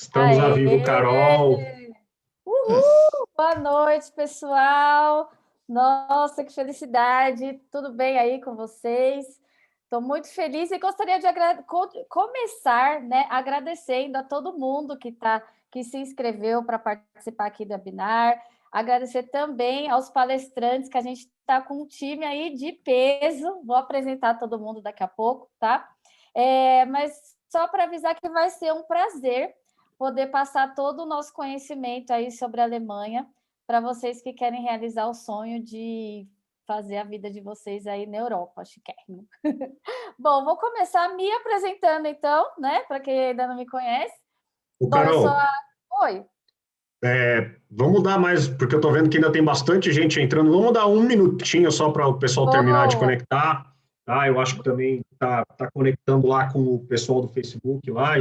Estamos a vivo, Carol. Aê! Uhul! Boa noite, pessoal. Nossa, que felicidade. Tudo bem aí com vocês? Estou muito feliz e gostaria de começar, né, agradecendo a todo mundo que se inscreveu para participar aqui do webinar. Agradecer também aos palestrantes, que a gente está com um time aí de peso. Vou apresentar todo mundo daqui a pouco, tá? Mas só para avisar que vai ser um prazer poder passar todo o nosso conhecimento aí sobre a Alemanha para vocês que querem realizar o sonho de fazer a vida de vocês aí na Europa, chiquérrimo. Bom, vou começar me apresentando então, né, para quem ainda não me conhece. Bom, eu sou Carol, a... Oi. vamos dar mais, porque eu estou vendo que ainda tem bastante gente entrando. Vamos dar um minutinho só para o pessoal terminar de Boa. conectar. Tá? Eu acho que também tá conectando lá com o pessoal do Facebook lá. A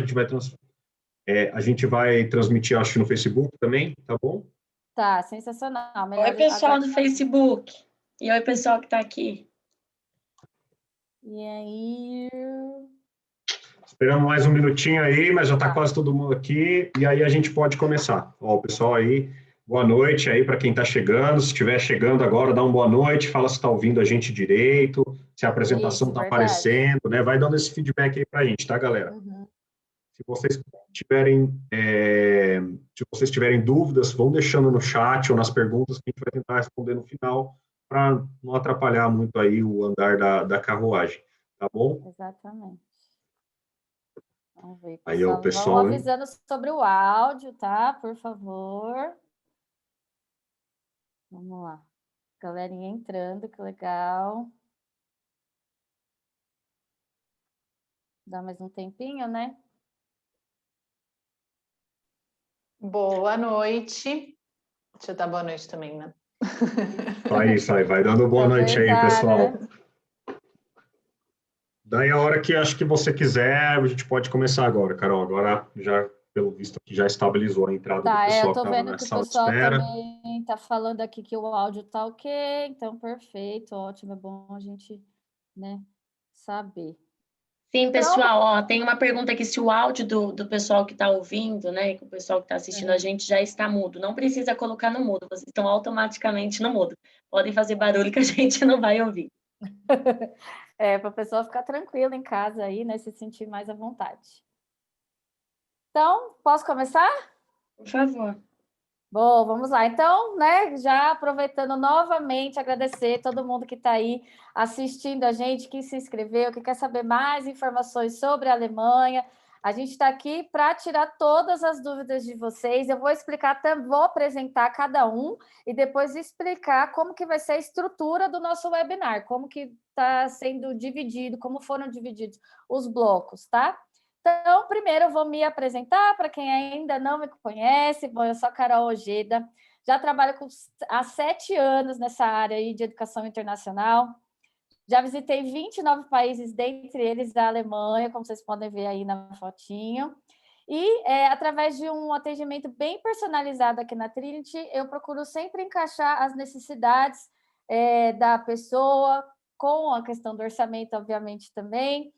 gente vai transmitir, acho que no Facebook também, tá bom? Tá, sensacional. Oi, Melhor pessoal do aguardar. Facebook. E oi, pessoal que está aqui. E aí... Esperamos mais um minutinho aí, mas já está quase todo mundo aqui, e aí a gente pode começar. Ó, o pessoal aí, boa noite aí para quem está chegando. Se estiver chegando agora, dá uma boa noite, fala se está ouvindo a gente direito, se a apresentação está aparecendo, né? Vai dando esse feedback aí para a gente, tá, galera? Uhum. Se vocês tiverem dúvidas, vão deixando no chat ou nas perguntas que a gente vai tentar responder no final, para não atrapalhar muito aí o andar da carruagem, tá bom? Exatamente. Vamos ver, Aí o pessoal. Vamos pessoal, hein? avisando sobre o áudio, tá? Por favor. Vamos lá. Galerinha entrando, que legal. Dá mais um tempinho, né? Boa noite. Deixa eu dar boa noite também, né? Isso aí, vai dando boa noite aí, pessoal. Né? Daí a hora que acho que você quiser, a gente pode começar agora, Carol. Agora, já, pelo visto aqui, já estabilizou a entrada do Tá, eu pessoal que tô estava vendo na que o sala de pessoal espera. também tá falando aqui que o áudio tá ok, então perfeito, ótimo, é bom a gente, né, saber. Sim, pessoal, ó, tem uma pergunta aqui, se o áudio do pessoal que está ouvindo, né, que o pessoal que está assistindo a gente já está mudo. Não precisa colocar no mudo, vocês estão automaticamente no mudo. Podem fazer barulho que a gente não vai ouvir. Para a pessoa ficar tranquila em casa aí, né, se sentir mais à vontade. Então, posso começar? Por favor. Bom, vamos lá. Então, né, já aproveitando novamente, agradecer todo mundo que está aí assistindo a gente, que se inscreveu, que quer saber mais informações sobre a Alemanha. A gente está aqui para tirar todas as dúvidas de vocês. Eu vou explicar, vou apresentar cada um e depois explicar como que vai ser a estrutura do nosso webinar, como que está sendo dividido, como foram divididos os blocos, tá? Então, primeiro eu vou me apresentar para quem ainda não me conhece. Bom, eu sou a Carol Ojeda, já trabalho há 7 anos nessa área aí de educação internacional. Já visitei 29 países, dentre eles a Alemanha, como vocês podem ver aí na fotinho. E, através de um atendimento bem personalizado aqui na Trinity, eu procuro sempre encaixar as necessidades da pessoa, com a questão do orçamento, obviamente, também.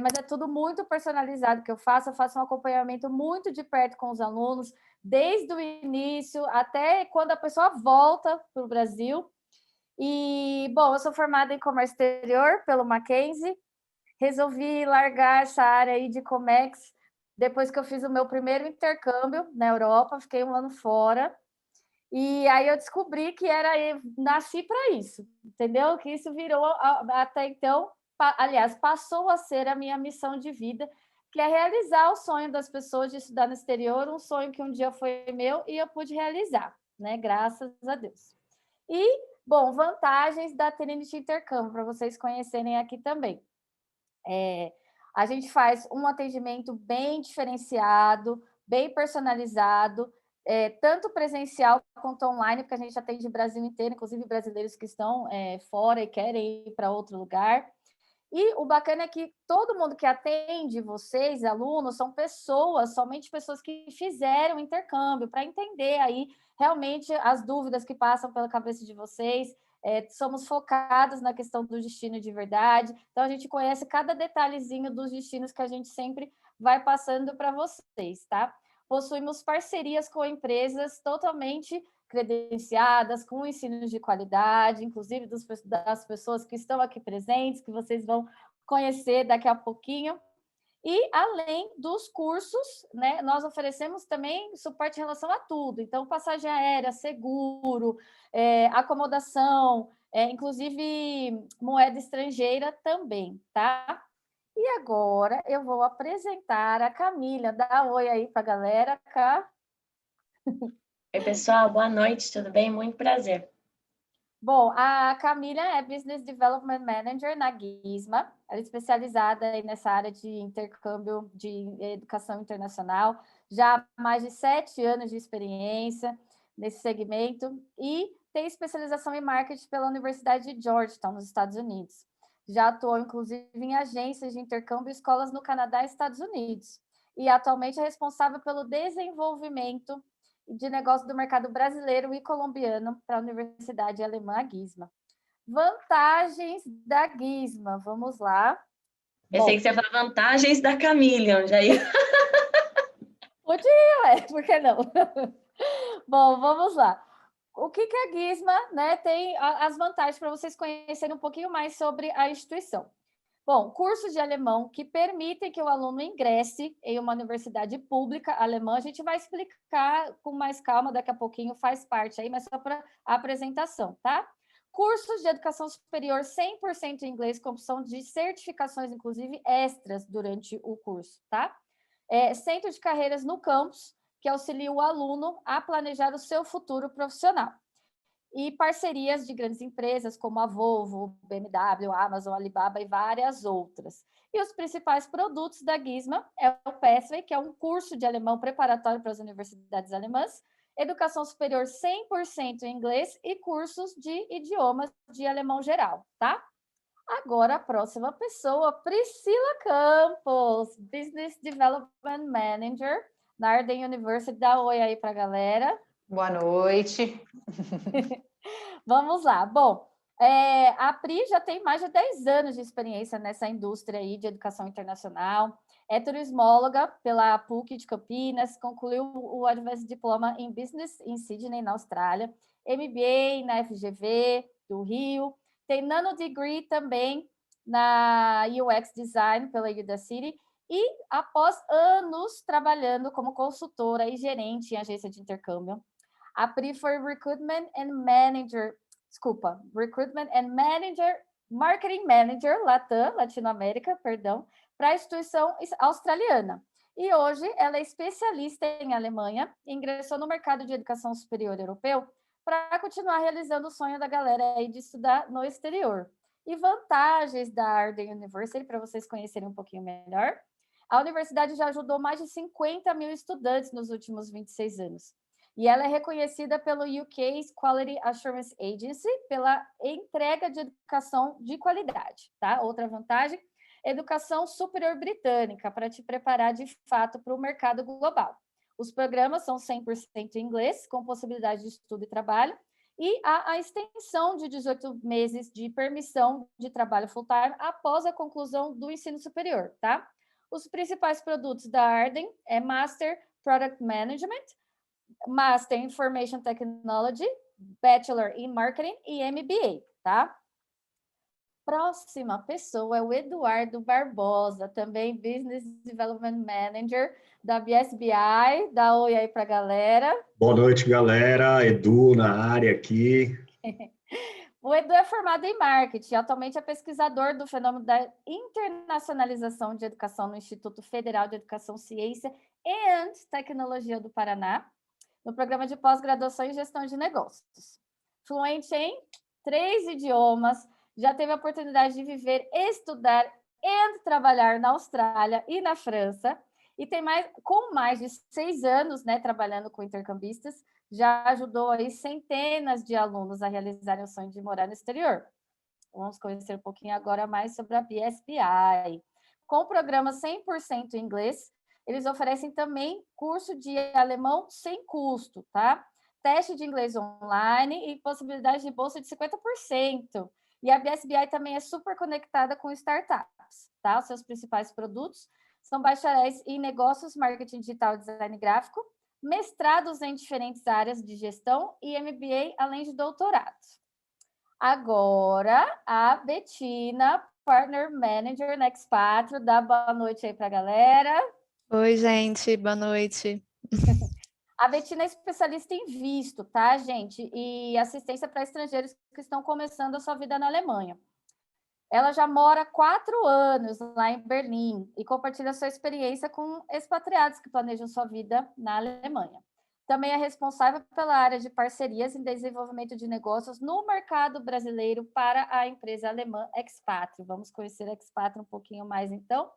Mas é tudo muito personalizado que eu faço um acompanhamento muito de perto com os alunos, desde o início até quando a pessoa volta para o Brasil. E, bom, eu sou formada em comércio exterior pelo Mackenzie, resolvi largar essa área aí de Comex depois que eu fiz o meu primeiro intercâmbio na Europa, fiquei 1 ano fora, e aí eu descobri que nasci para isso, entendeu? Que isso virou, até então, aliás, passou a ser a minha missão de vida, que é realizar o sonho das pessoas de estudar no exterior, um sonho que um dia foi meu e eu pude realizar, né? Graças a Deus. E, bom, vantagens da Trinity Intercâmbio, para vocês conhecerem aqui também. A gente faz um atendimento bem diferenciado, bem personalizado, tanto presencial quanto online, porque a gente atende o Brasil inteiro, inclusive brasileiros que estão fora e querem ir para outro lugar. E o bacana é que todo mundo que atende vocês, alunos, são pessoas, somente pessoas que fizeram intercâmbio, para entender aí realmente as dúvidas que passam pela cabeça de vocês. Somos focados na questão do destino de verdade, então a gente conhece cada detalhezinho dos destinos que a gente sempre vai passando para vocês, tá? possuímos parcerias com empresas totalmente credenciadas, com ensinos de qualidade, inclusive das pessoas que estão aqui presentes, que vocês vão conhecer daqui a pouquinho. E, além dos cursos, né, nós oferecemos também suporte em relação a tudo. Então, passagem aérea, seguro, acomodação, inclusive moeda estrangeira também, tá? E agora eu vou apresentar a Camila. Dá um oi aí para a galera, Cá. Oi, pessoal, boa noite, tudo bem? Muito prazer. Bom, a Camila é Business Development Manager na Gizma, ela é especializada aí nessa área de intercâmbio de educação internacional, já há mais de 7 anos de experiência nesse segmento e tem especialização em marketing pela Universidade de Georgetown, nos Estados Unidos. Já atuou, inclusive, em agências de intercâmbio e escolas no Canadá e Estados Unidos. E atualmente é responsável pelo desenvolvimento de negócio do mercado brasileiro e colombiano para a Universidade Alemã Gizma. Vantagens da Gizma, vamos lá. Pensei que você ia falar vantagens da Camila, já ia. Podia, por que não? Bom, vamos lá. O que a Gizma, né, tem as vantagens para vocês conhecerem um pouquinho mais sobre a instituição. Bom, cursos de alemão que permitem que o aluno ingresse em uma universidade pública alemã, a gente vai explicar com mais calma daqui a pouquinho, faz parte aí, mas só para a apresentação, tá? Cursos de educação superior 100% em inglês, com opção de certificações, inclusive extras, durante o curso, tá? Centro de carreiras no campus, que auxilia o aluno a planejar o seu futuro profissional. E parcerias de grandes empresas como a Volvo, BMW, Amazon, Alibaba e várias outras. E os principais produtos da Gizma é o Pathway, que é um curso de alemão preparatório para as universidades alemãs, educação superior 100% em inglês e cursos de idiomas de alemão geral, tá? Agora, a próxima pessoa, Priscila Campos, Business Development Manager na Arden University. Dá oi aí para a galera. Boa noite. Vamos lá. Bom, a Pri já tem mais de 10 anos de experiência nessa indústria aí de educação internacional. É turismóloga pela PUC de Campinas, concluiu o Advanced Diploma em Business em Sydney, na Austrália, MBA na FGV do Rio, tem Nano Degree também na UX Design pela Udacity e, após anos trabalhando como consultora e gerente em agência de intercâmbio, a Pri foi Recruitment and Marketing Manager, Latam, Latinoamérica, perdão, para a instituição australiana. E hoje ela é especialista em Alemanha e ingressou no mercado de educação superior europeu para continuar realizando o sonho da galera aí de estudar no exterior. E vantagens da Arden University, para vocês conhecerem um pouquinho melhor. A universidade já ajudou mais de 50 mil estudantes nos últimos 26 anos. E ela é reconhecida pelo UK's Quality Assurance Agency pela entrega de educação de qualidade, tá? Outra vantagem, educação superior britânica, para te preparar de fato para o mercado global. Os programas são 100% em inglês, com possibilidade de estudo e trabalho, e há a extensão de 18 meses de permissão de trabalho full-time após a conclusão do ensino superior, tá? Os principais produtos da Arden é Master Product Management, Master Information Technology, Bachelor em Marketing e MBA, tá? Próxima pessoa é o Eduardo Barbosa, também Business Development Manager da BSBI. Dá oi aí para a galera. Boa noite, galera. Edu na área aqui. O Edu é formado em marketing, atualmente é pesquisador do fenômeno da internacionalização de educação no Instituto Federal de Educação, Ciência e Tecnologia do Paraná, no programa de pós-graduação em gestão de negócios. Fluente em 3 idiomas, já teve a oportunidade de viver, estudar e trabalhar na Austrália e na França, e tem com mais de 6 anos, né, trabalhando com intercambistas, já ajudou aí centenas de alunos a realizarem o sonho de morar no exterior. Vamos conhecer um pouquinho agora mais sobre a BSBI. Com o programa 100% em inglês, eles oferecem também curso de alemão sem custo, tá? Teste de inglês online e possibilidade de bolsa de 50%. E a BSBI também é super conectada com startups, tá? Os seus principais produtos são bacharéis em negócios, marketing digital e design gráfico, mestrados em diferentes áreas de gestão e MBA, além de doutorado. Agora, a Betina, Partner Manager na Expatrio, dá boa noite aí para a galera. Oi, gente, boa noite. A Betina é especialista em visto, tá, gente? E assistência para estrangeiros que estão começando a sua vida na Alemanha. Ela já mora 4 anos lá em Berlim e compartilha sua experiência com expatriados que planejam sua vida na Alemanha. Também é responsável pela área de parcerias em desenvolvimento de negócios no mercado brasileiro para a empresa alemã Expatrio. Vamos conhecer a Expatrio um pouquinho mais, então.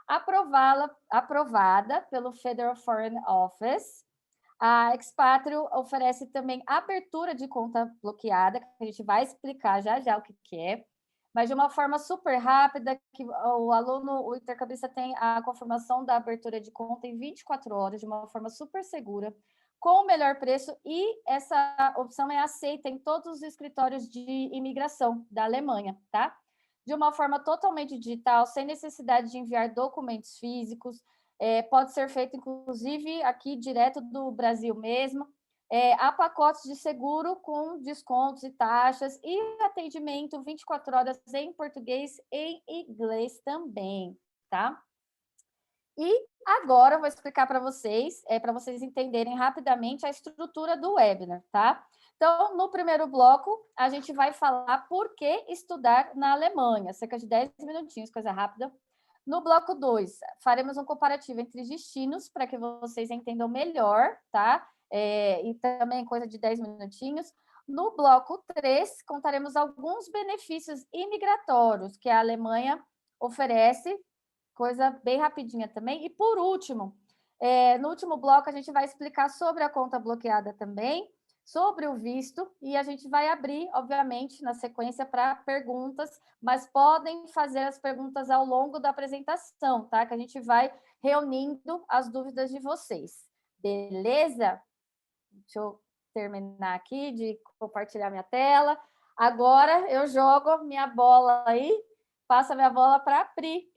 Aprovada pelo Federal Foreign Office, a Expatrio oferece também abertura de conta bloqueada, que a gente vai explicar já o que é, mas de uma forma super rápida, que o aluno, o intercambista tem a confirmação da abertura de conta em 24 horas, de uma forma super segura, com o melhor preço, e essa opção é aceita em todos os escritórios de imigração da Alemanha, tá? De uma forma totalmente digital, sem necessidade de enviar documentos físicos, pode ser feito, inclusive, aqui direto do Brasil mesmo. Há pacotes de seguro com descontos e taxas e atendimento 24 horas em português e em inglês também, tá? E agora eu vou explicar para vocês entenderem rapidamente a estrutura do webinar, tá? Então, no primeiro bloco, a gente vai falar por que estudar na Alemanha, cerca de 10 minutinhos, coisa rápida. No bloco 2, faremos um comparativo entre destinos para que vocês entendam melhor, tá? E também coisa de 10 minutinhos. No bloco 3, contaremos alguns benefícios imigratórios que a Alemanha oferece, coisa bem rapidinha também. E, por último, no último bloco, a gente vai explicar sobre a conta bloqueada também, sobre o visto, e a gente vai abrir, obviamente, na sequência para perguntas, mas podem fazer as perguntas ao longo da apresentação, tá? Que a gente vai reunindo as dúvidas de vocês. Beleza? Deixa eu terminar aqui de compartilhar minha tela. Agora eu jogo minha bola aí, passo a minha bola para a Pri.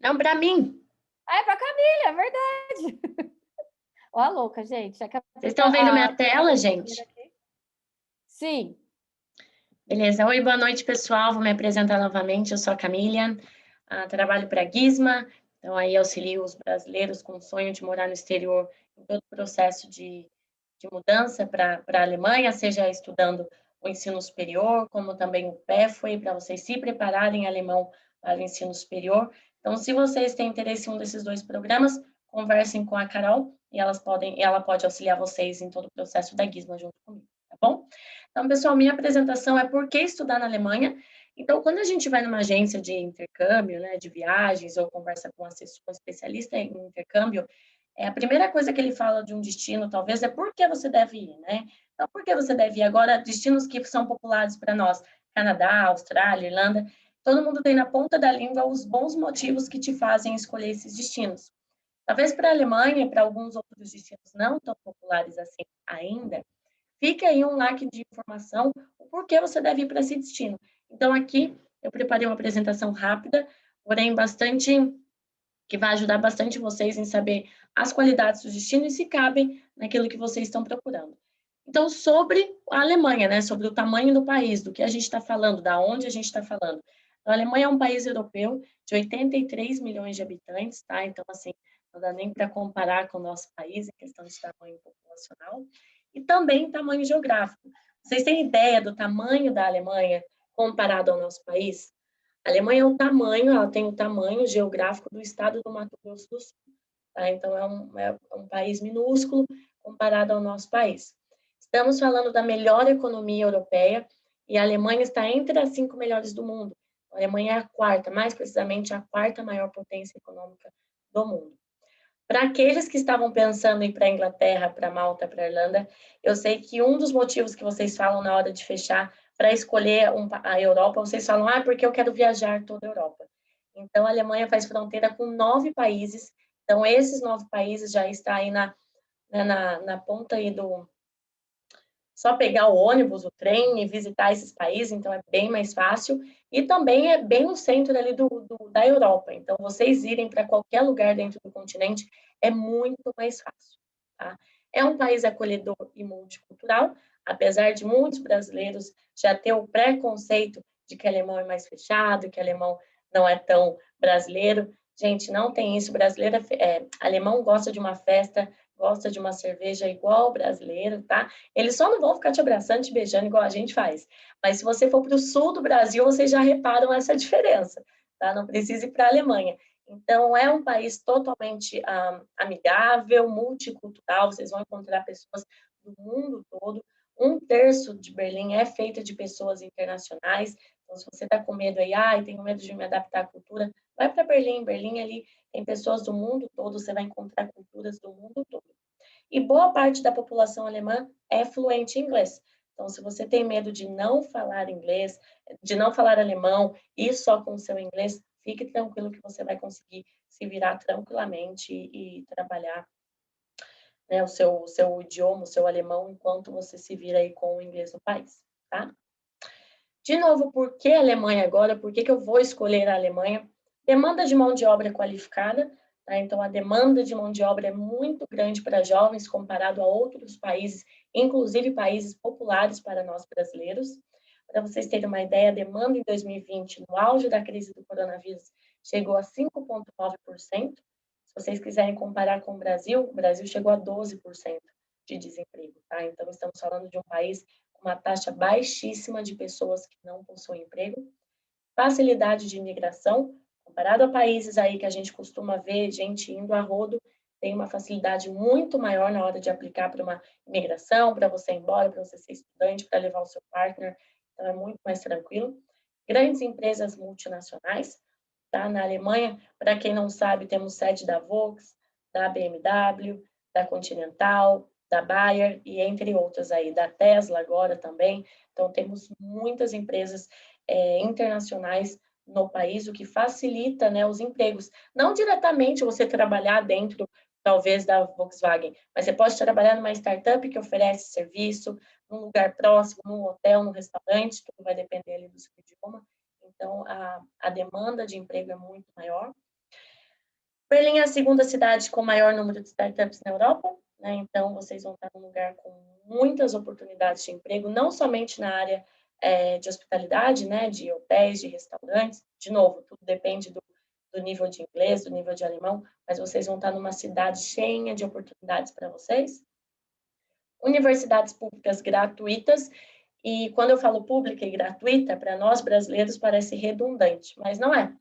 Não, para mim. É para a Camila, é verdade. Ó, a louca, gente. Vocês estão vendo minha tela, gente? Sim. Beleza. Oi, boa noite, pessoal. Vou me apresentar novamente. Eu sou a Camila, trabalho para a Gizma, então aí auxilio os brasileiros com o sonho de morar no exterior em todo o processo de mudança para a Alemanha, seja estudando o ensino superior, como também o PEFWE, para vocês se prepararem em alemão para o ensino superior. Então, se vocês têm interesse em um desses 2 programas, conversem com a Carol e ela pode auxiliar vocês em todo o processo da Gizma junto comigo, tá bom? Então, pessoal, minha apresentação é por que estudar na Alemanha. Então, quando a gente vai numa agência de intercâmbio, né, de viagens, ou conversa com um assessor especialista em intercâmbio, a primeira coisa que ele fala de um destino, talvez, é por que você deve ir, né? Então, por que você deve ir? Agora, destinos que são populares para nós, Canadá, Austrália, Irlanda, todo mundo tem na ponta da língua os bons motivos que te fazem escolher esses destinos. Talvez para a Alemanha e para alguns outros destinos não tão populares assim ainda, fica aí um leque de informação, o porquê você deve ir para esse destino. Então, aqui, eu preparei uma apresentação rápida, porém que vai ajudar bastante vocês em saber as qualidades do destino e se cabem naquilo que vocês estão procurando. Então, sobre a Alemanha, né, sobre o tamanho do país, do que a gente está falando, da onde a gente está falando. A Alemanha é um país europeu de 83 milhões de habitantes, tá? Então, assim, não dá nem para comparar com o nosso país em questão de tamanho populacional. E também tamanho geográfico. Vocês têm ideia do tamanho da Alemanha comparado ao nosso país? A Alemanha ela tem o tamanho geográfico do estado do Mato Grosso do Sul, tá? Então, é um país minúsculo comparado ao nosso país. Estamos falando da melhor economia europeia e a Alemanha está entre as 5 melhores do mundo. A Alemanha é a quarta, mais precisamente a quarta maior potência econômica do mundo. Para aqueles que estavam pensando em ir para a Inglaterra, para Malta, para a Irlanda, eu sei que um dos motivos que vocês falam na hora de fechar para escolher a Europa, vocês falam, porque eu quero viajar toda a Europa. Então, a Alemanha faz fronteira com 9 países, então esses 9 países já estão aí na ponta aí só pegar o ônibus, o trem e visitar esses países, então é bem mais fácil. E também é bem no centro ali da Europa. Então, vocês irem para qualquer lugar dentro do continente é muito mais fácil, tá? É um país acolhedor e multicultural, apesar de muitos brasileiros já ter o preconceito de que alemão é mais fechado, que alemão não é tão brasileiro. Gente, não tem isso. Brasileiro alemão gosta de uma festa, gosta de uma cerveja igual brasileiro, tá? Eles só não vão ficar te abraçando, te beijando igual a gente faz. Mas se você for para o sul do Brasil, vocês já reparam essa diferença, tá? Não precisa ir para a Alemanha. Então, é um país totalmente amigável, multicultural, vocês vão encontrar pessoas do mundo todo. 1/3 de Berlim é feita de pessoas internacionais. Então, se você está com medo aí, tenho medo de me adaptar à cultura, vai para Berlim. Berlim ali tem pessoas do mundo todo, você vai encontrar culturas do mundo todo. E boa parte da população alemã é fluente em inglês. Então, se você tem medo de não falar inglês, de não falar alemão e só com o seu inglês, fique tranquilo que você vai conseguir se virar tranquilamente e trabalhar, né, o seu idioma, o seu alemão, enquanto você se vira aí com o inglês no país, tá? De novo, por que a Alemanha agora? Por que eu vou escolher a Alemanha? Demanda de mão de obra qualificada, tá? Então, a demanda de mão de obra é muito grande para jovens comparado a outros países, inclusive países populares para nós brasileiros. Para vocês terem uma ideia, a demanda em 2020, no auge da crise do coronavírus, chegou a 5,9%. Se vocês quiserem comparar com o Brasil chegou a 12% de desemprego, tá? Então, estamos falando de um país com uma taxa baixíssima de pessoas que não possuem emprego. Facilidade de imigração, comparado a países aí que a gente costuma ver gente indo a rodo, tem uma facilidade muito maior na hora de aplicar para uma imigração, para você ir embora, para você ser estudante, para levar o seu partner, então é muito mais tranquilo. Grandes empresas multinacionais, tá? Na Alemanha, para quem não sabe, temos sede da Volks, da BMW, da Continental, da Bayer e entre outras aí, da Tesla agora também. Então, temos muitas empresas internacionais no país, o que facilita, né, os empregos. Não diretamente você trabalhar dentro, talvez, da Volkswagen, mas você pode trabalhar numa startup que oferece serviço, num lugar próximo, num hotel, num restaurante, tudo vai depender ali do seu idioma. Então, a demanda de emprego é muito maior. Berlim é a segunda cidade com maior número de startups na Europa, né? Então, vocês vão estar num lugar com muitas oportunidades de emprego, não somente na área de hospitalidade, né? De hotéis, de restaurantes. De novo, tudo depende do nível de inglês, do nível de alemão, mas vocês vão estar numa cidade cheia de oportunidades para vocês. Universidades públicas gratuitas. E quando eu falo pública e gratuita, para nós brasileiros parece redundante, mas não é,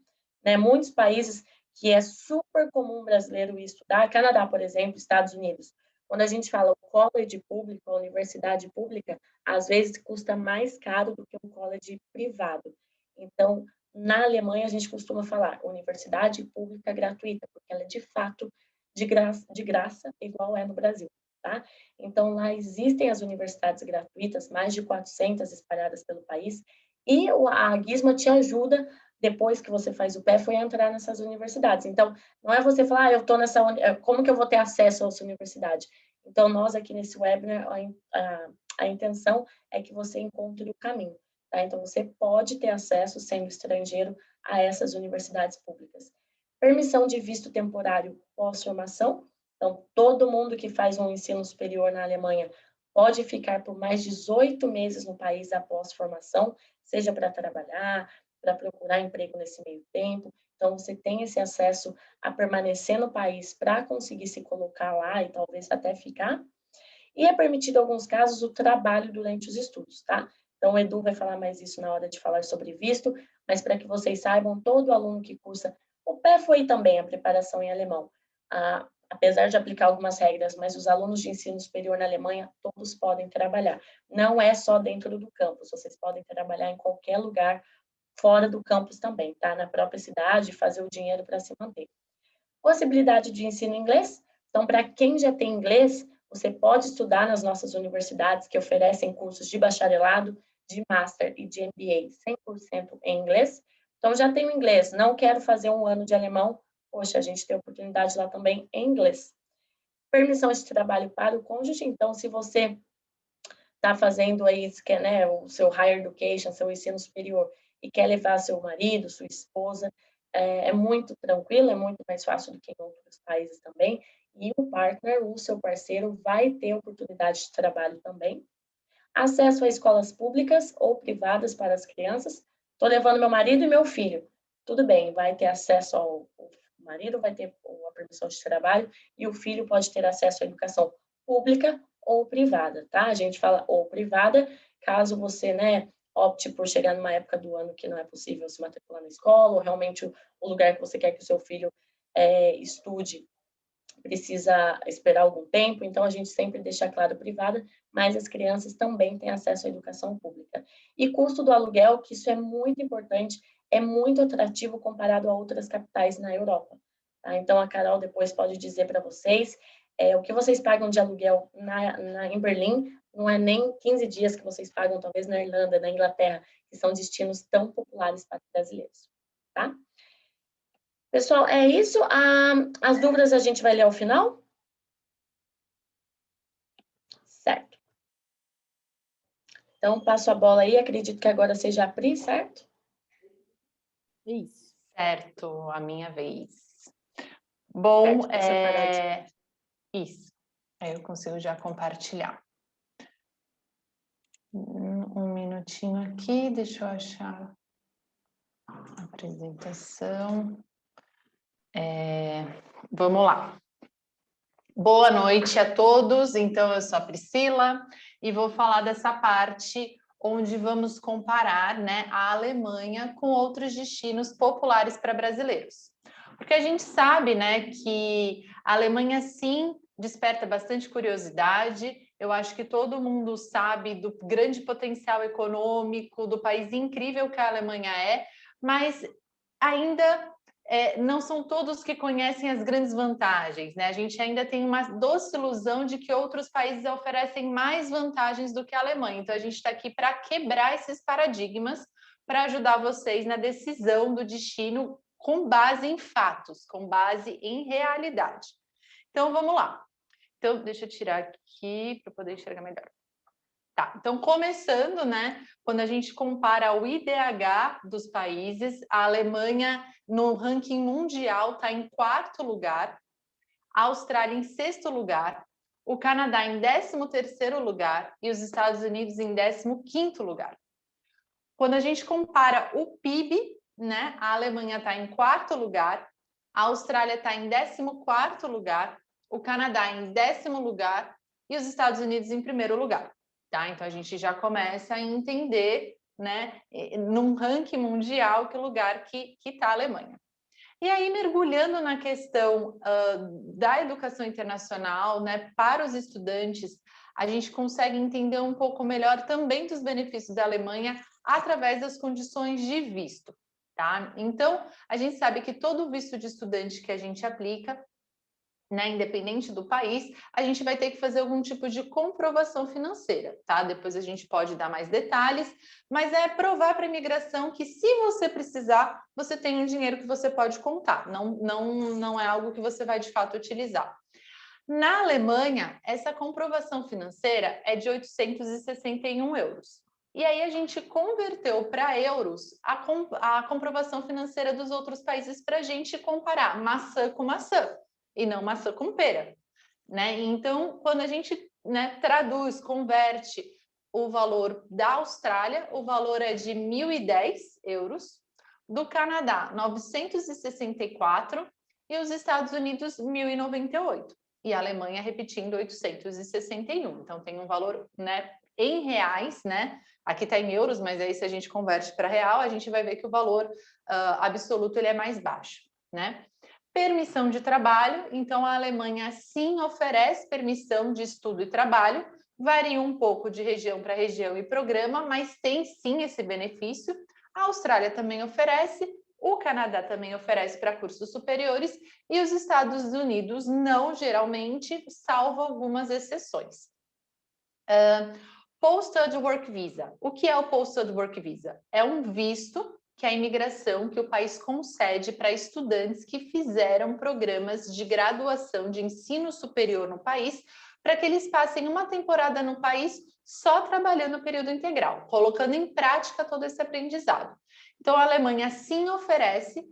né? Muitos países que é super comum brasileiro estudar, Canadá, por exemplo, Estados Unidos. Quando a gente fala o college público, a universidade pública, às vezes custa mais caro do que um college privado. Então, na Alemanha, a gente costuma falar universidade pública gratuita, porque ela é de fato de graça, igual é no Brasil, tá? Então, lá existem as universidades gratuitas, mais de 400 espalhadas pelo país, e a Gizmo te ajuda, depois que você faz o PE, foi entrar nessas universidades. Então, não é você falar, eu estou nessa, como que eu vou ter acesso a essa universidade? Então, nós aqui nesse webinar, a intenção é que você encontre o caminho, tá? Então, você pode ter acesso, sendo estrangeiro, a essas universidades públicas. Permissão de visto temporário pós-formação. Então, todo mundo que faz um ensino superior na Alemanha pode ficar por mais 18 meses no país após formação, seja para trabalhar, para procurar emprego nesse meio tempo. Então, você tem esse acesso a permanecer no país para conseguir se colocar lá e talvez até ficar. E é permitido, em alguns casos, o trabalho durante os estudos, tá? Então, o Edu vai falar mais isso na hora de falar sobre visto, mas para que vocês saibam, todo aluno que cursa, o PE foi também a preparação em alemão, apesar de aplicar algumas regras, mas os alunos de ensino superior na Alemanha, todos podem trabalhar. Não é só dentro do campus, vocês podem trabalhar em qualquer lugar, fora do campus também, tá? Na própria cidade, fazer o dinheiro para se manter. Possibilidade de ensino em inglês. Então, para quem já tem inglês, você pode estudar nas nossas universidades que oferecem cursos de bacharelado, de master e de MBA 100% em inglês. Então, já tenho inglês, não quero fazer um ano de alemão. Poxa, a gente tem oportunidade lá também em inglês. Permissão de trabalho para o cônjuge. Então, se você está fazendo aí, né, o seu higher education, seu ensino superior, e quer levar seu marido, sua esposa, é muito tranquilo, é muito mais fácil do que em outros países também, e o partner, o seu parceiro, vai ter oportunidade de trabalho também. Acesso a escolas públicas ou privadas para as crianças. Estou levando meu marido e meu filho. Tudo bem, vai ter acesso ao... O marido vai ter a permissão de trabalho e o filho pode ter acesso à educação pública ou privada, tá? A gente fala ou privada, caso você, né, opte por chegar numa época do ano que não é possível se matricular na escola, ou realmente o lugar que você quer que o seu filho estude precisa esperar algum tempo, então a gente sempre deixa claro privada, mas as crianças também têm acesso à educação pública. E custo do aluguel, que isso é muito importante, é muito atrativo comparado a outras capitais na Europa. Tá? Então a Carol depois pode dizer para vocês o que vocês pagam de aluguel em Berlim, não é nem 15 dias que vocês pagam, talvez na Irlanda, na Inglaterra, que são destinos tão populares para brasileiros. Tá? Pessoal, é isso. As dúvidas a gente vai ler ao final? Certo. Então, passo a bola aí. Acredito que agora seja a Pri, certo? Isso. Certo, a minha vez. Bom, isso. Aí eu consigo já compartilhar. Um minutinho aqui, deixa eu achar a apresentação. Vamos lá. Boa noite a todos. Então, eu sou a Priscila e vou falar dessa parte onde vamos comparar, né, a Alemanha com outros destinos populares para brasileiros. Porque a gente sabe, né, que a Alemanha, sim, desperta bastante curiosidade. Eu acho que todo mundo sabe do grande potencial econômico, do país incrível que a Alemanha é, mas ainda não são todos que conhecem as grandes vantagens, né? A gente ainda tem uma doce ilusão de que outros países oferecem mais vantagens do que a Alemanha. Então, a gente está aqui para quebrar esses paradigmas, para ajudar vocês na decisão do destino com base em fatos, com base em realidade. Então, vamos lá. Então, deixa eu tirar aqui para poder enxergar melhor. Tá, então começando, né, quando a gente compara o IDH dos países, a Alemanha no ranking mundial está em 4º lugar, a Austrália em 6º lugar, o Canadá em 13º lugar e os Estados Unidos em 15º lugar. Quando a gente compara o PIB, né, a Alemanha está em 4º lugar, a Austrália está em 14º lugar, o Canadá em 10º lugar e os Estados Unidos em 1º lugar. Tá? Então, a gente já começa a entender, né, num ranking mundial, que lugar que está a Alemanha. E aí, mergulhando na questão da educação internacional, né, para os estudantes, a gente consegue entender um pouco melhor também dos benefícios da Alemanha através das condições de visto. Tá? Então, a gente sabe que todo visto de estudante que a gente aplica, né, independente do país, a gente vai ter que fazer algum tipo de comprovação financeira, tá? Depois a gente pode dar mais detalhes, mas é provar para a imigração que, se você precisar, você tem um dinheiro que você pode contar, não é algo que você vai de fato utilizar. Na Alemanha, essa comprovação financeira é de 861 euros. E aí a gente converteu para euros a comprovação financeira dos outros países para a gente comparar maçã com maçã e não maçã com pera, né? Então, quando a gente, né, traduz, converte o valor da Austrália, o valor é de 1.010 euros, do Canadá, 964, e os Estados Unidos, 1.098. E a Alemanha, repetindo, 861. Então, tem um valor, né, em reais, né? Aqui está em euros, mas aí se a gente converte para real, a gente vai ver que o valor absoluto ele é mais baixo, né? Permissão de trabalho, então a Alemanha sim oferece permissão de estudo e trabalho, varia um pouco de região para região e programa, mas tem sim esse benefício. A Austrália também oferece, o Canadá também oferece para cursos superiores e os Estados Unidos não, geralmente, salvo algumas exceções. Post-Study Work Visa. O que é o Post-Study Work Visa? É um visto que é a imigração que o país concede para estudantes que fizeram programas de graduação de ensino superior no país para que eles passem uma temporada no país só trabalhando o período integral, colocando em prática todo esse aprendizado. Então, a Alemanha sim oferece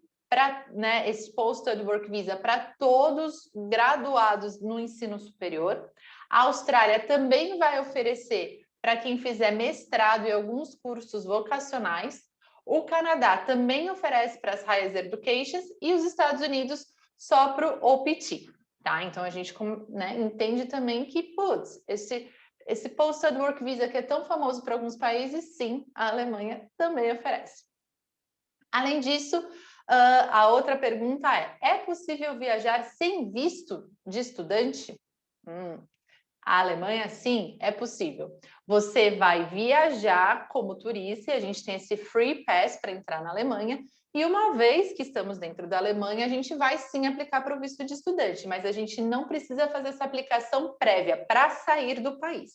né, esse Post-Study Work Visa para todos graduados no ensino superior. A Austrália também vai oferecer para quem fizer mestrado e alguns cursos vocacionais. O Canadá também oferece para as Higher Educations e os Estados Unidos só para o OPT, tá? Então, a gente, né, entende também que, putz, esse Post-Study Work Visa que é tão famoso para alguns países, sim, a Alemanha também oferece. Além disso, a outra pergunta é possível viajar sem visto de estudante? A Alemanha, sim, é possível. Você vai viajar como turista, e a gente tem esse Free Pass para entrar na Alemanha, e uma vez que estamos dentro da Alemanha, a gente vai sim aplicar para o visto de estudante, mas a gente não precisa fazer essa aplicação prévia para sair do país,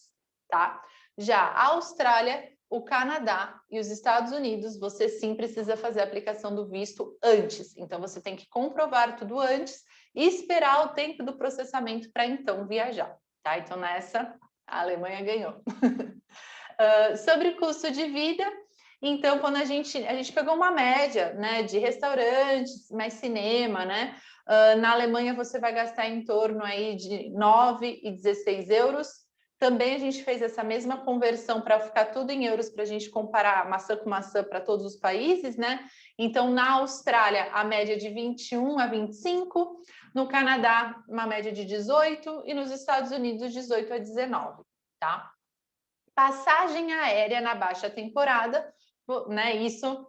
tá? Já a Austrália, o Canadá e os Estados Unidos, você sim precisa fazer a aplicação do visto antes. Então, você tem que comprovar tudo antes e esperar o tempo do processamento para então viajar. Tá? Então, nessa, a Alemanha ganhou. Sobre o custo de vida, então, quando a gente pegou uma média, né, de restaurantes, mais cinema, né? Na Alemanha, você vai gastar em torno aí de 9 e 16 euros. Também a gente fez essa mesma conversão para ficar tudo em euros, para a gente comparar maçã com maçã para todos os países, né? Então, na Austrália, a média de 21 a 25, no Canadá, uma média de 18 e nos Estados Unidos, 18 a 19, tá? Passagem aérea na baixa temporada, né? Isso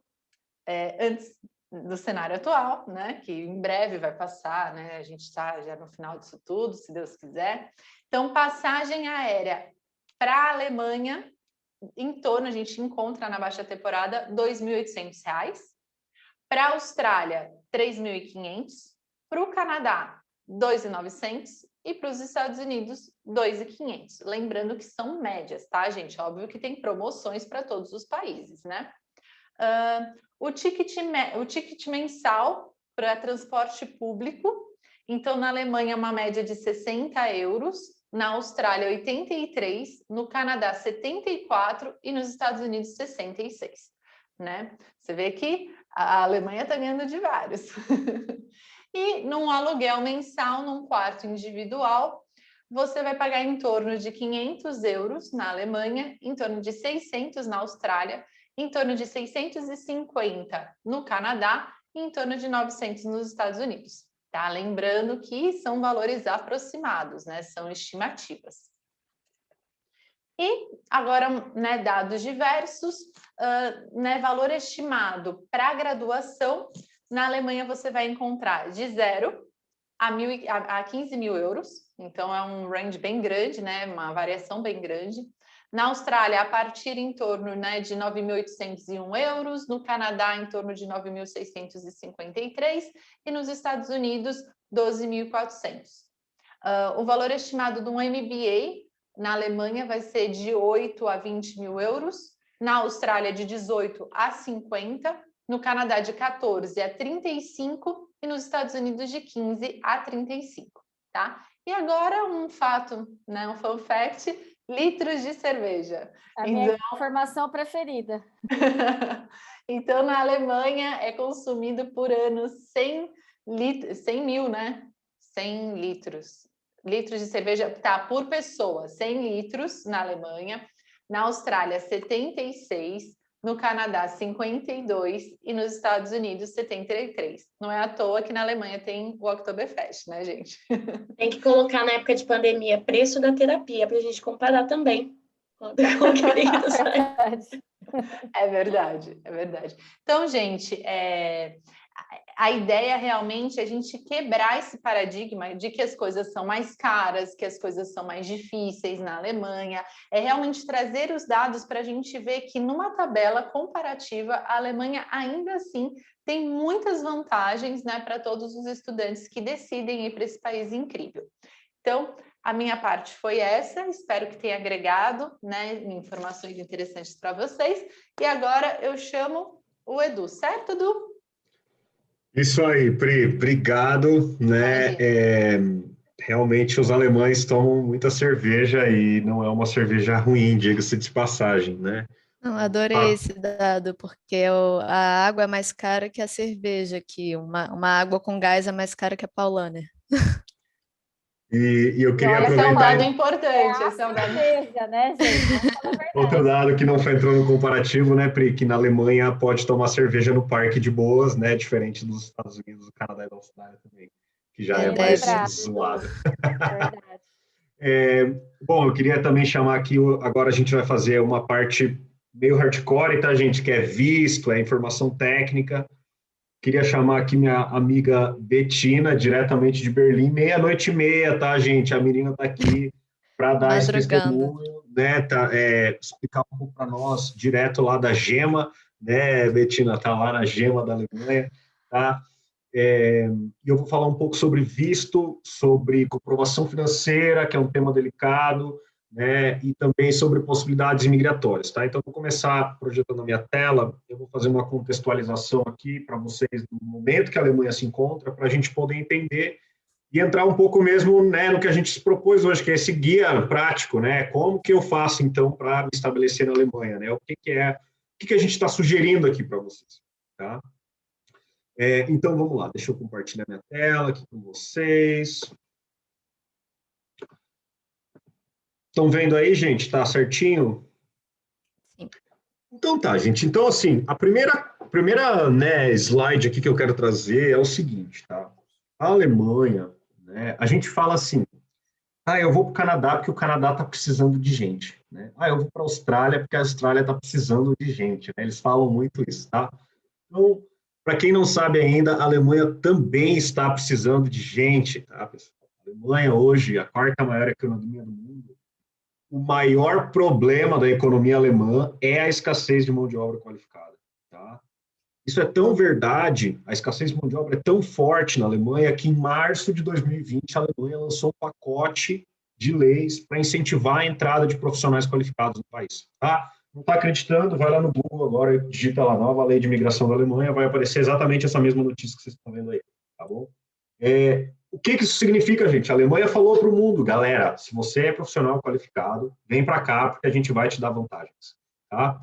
antes do cenário atual, né? Que em breve vai passar, né? A gente está já no final disso tudo, se Deus quiser. Então, passagem aérea para a Alemanha, em torno, a gente encontra na baixa temporada, R$ 2.800. Para a Austrália, 3.500. Para o Canadá, 2.900. E para os Estados Unidos, 2.500. Lembrando que são médias, tá, gente? Óbvio que tem promoções para todos os países, né? O ticket mensal para transporte público, então, na Alemanha, uma média de 60 euros, na Austrália, 83, no Canadá, 74 e nos Estados Unidos, 66, né? Você vê que a Alemanha está ganhando de vários. E num aluguel mensal, num quarto individual, você vai pagar em torno de 500 euros na Alemanha, em torno de 600 na Austrália, em torno de 650 no Canadá e em torno de 900 nos Estados Unidos. Tá? Lembrando que são valores aproximados, né? São estimativas. E agora, né, dados diversos, né, valor estimado para graduação, na Alemanha você vai encontrar de 0 a 15 mil euros, então é um range bem grande, né, uma variação bem grande. Na Austrália, a partir em torno, né, de 9.801 euros, no Canadá, em torno de 9.653 e nos Estados Unidos, 12.400. O valor estimado de um MBA na Alemanha vai ser de 8 a 20 mil euros, na Austrália, de 18 a 50, no Canadá, de 14 a 35 e nos Estados Unidos, de 15 a 35, tá? E agora um fato, né, um fun fact, litros de cerveja. A minha informação preferida. Então, na Alemanha, é consumido por ano 100 mil, né? 100 litros. Litros de cerveja, tá, por pessoa, 100 litros na Alemanha. Na Austrália, 76. No Canadá, 52. E nos Estados Unidos, 73. Não é à toa que na Alemanha tem o Oktoberfest, né, gente? Tem que colocar na época de pandemia preço da terapia para a gente comparar também. É verdade, é verdade. Então, gente, a ideia realmente é a gente quebrar esse paradigma de que as coisas são mais caras, que as coisas são mais difíceis na Alemanha, é realmente trazer os dados para a gente ver que numa tabela comparativa, a Alemanha ainda assim tem muitas vantagens, né, para todos os estudantes que decidem ir para esse país incrível. Então, a minha parte foi essa, espero que tenha agregado, né, informações interessantes para vocês. E agora eu chamo o Edu, certo, Edu? Isso aí, Pri, obrigado, né? realmente os alemães tomam muita cerveja e não é uma cerveja ruim, diga-se de passagem, né? Não, adorei esse dado, porque a água é mais cara que a cerveja aqui. Uma água com gás é mais cara que a Paulaner. E eu E queria olha Esse é um aproveitar dado é importante, a esse é um dado. cerveja, né, gente? Vamos falar a outro verdade. dado que não entrou no comparativo, né, Pri, que na Alemanha pode tomar cerveja no parque de boas, né, diferente dos Estados Unidos, do Canadá e da Austrália também, que já é É, Bem mais deve. lembrado, Edu. zoado. Verdade. Bom, eu queria também chamar aqui, agora a gente vai fazer uma parte meio hardcore, tá, gente, que é visto, é informação técnica. Queria chamar aqui minha amiga Betina, diretamente de Berlim, meia-noite e meia, tá, gente? A menina está aqui para dar esse Madrugando. testemunho, né? Explicar um pouco para nós, direto lá da Gema, né, Betina? Está lá na Gema da Alemanha, tá? E eu vou falar um pouco sobre visto, sobre comprovação financeira, que é um tema delicado, né, e também sobre possibilidades migratórias, tá? Então, vou começar projetando a minha tela, eu vou fazer uma contextualização aqui para vocês do momento que a Alemanha se encontra, para a gente poder entender e entrar um pouco mesmo, né, no que a gente se propôs hoje, que é esse guia prático, né? Como que eu faço, então, para me estabelecer na Alemanha, né? O que a gente está sugerindo aqui para vocês, tá? Então, vamos lá, deixa eu compartilhar minha tela aqui com vocês. Estão vendo aí, gente? Tá certinho? Sim. Então tá, gente. Então, assim, a primeira, né, slide aqui que eu quero trazer é o seguinte, tá? A Alemanha, né, a gente fala assim, eu vou para o Canadá porque o Canadá está precisando de gente, né? Eu vou para a Austrália porque a Austrália está precisando de gente, né? Eles falam muito isso, tá? Então, para quem não sabe ainda, a Alemanha também está precisando de gente, tá, pessoal? A Alemanha hoje, a quarta maior economia do mundo, o maior problema da economia alemã é a escassez de mão de obra qualificada, tá? Isso é tão verdade, a escassez de mão de obra é tão forte na Alemanha que em março de 2020 a Alemanha lançou um pacote de leis para incentivar a entrada de profissionais qualificados no país, tá? Não está acreditando? Vai lá no Google agora, digita lá, nova lei de imigração da Alemanha, vai aparecer exatamente essa mesma notícia que vocês estão vendo aí, tá bom? O que isso significa, gente? A Alemanha falou para o mundo, galera, se você é profissional qualificado, vem para cá porque a gente vai te dar vantagens, tá?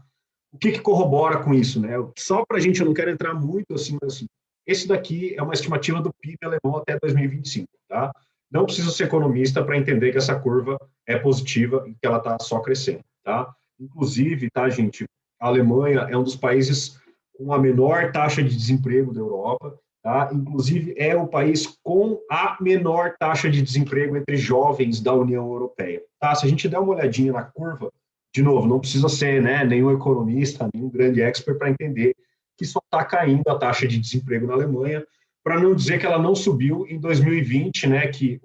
O que corrobora com isso, né? Só para a gente, eu não quero entrar muito assim, mas assim, esse daqui é uma estimativa do PIB alemão até 2025, tá? Não precisa ser economista para entender que essa curva é positiva e que ela está só crescendo, tá? Inclusive, tá, gente, a Alemanha é um dos países com a menor taxa de desemprego da Europa, tá? Inclusive, é o país com a menor taxa de desemprego entre jovens da União Europeia, tá? Se a gente der uma olhadinha na curva, de novo, não precisa ser, né, nenhum economista, nenhum grande expert para entender que só está caindo a taxa de desemprego na Alemanha, para não dizer que ela não subiu em 2020, né, que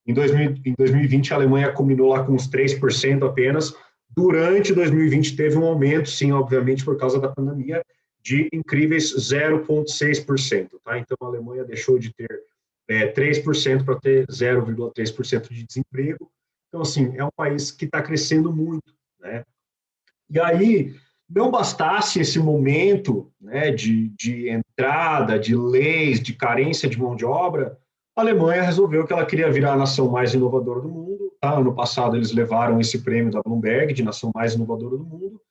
em 2020 a Alemanha culminou lá com uns 3% apenas, durante 2020 teve um aumento, sim, obviamente, por causa da pandemia, de incríveis 0,6%, tá? Então a Alemanha deixou de ter 3% para ter 0,3% de desemprego. Então, assim, é um país que está crescendo muito, né? E aí, não bastasse esse momento, né, de entrada, de leis, de carência de mão de obra, a Alemanha resolveu que ela queria virar a nação mais inovadora do mundo. Tá? Ano passado, eles levaram esse prêmio da Bloomberg de nação mais inovadora do mundo.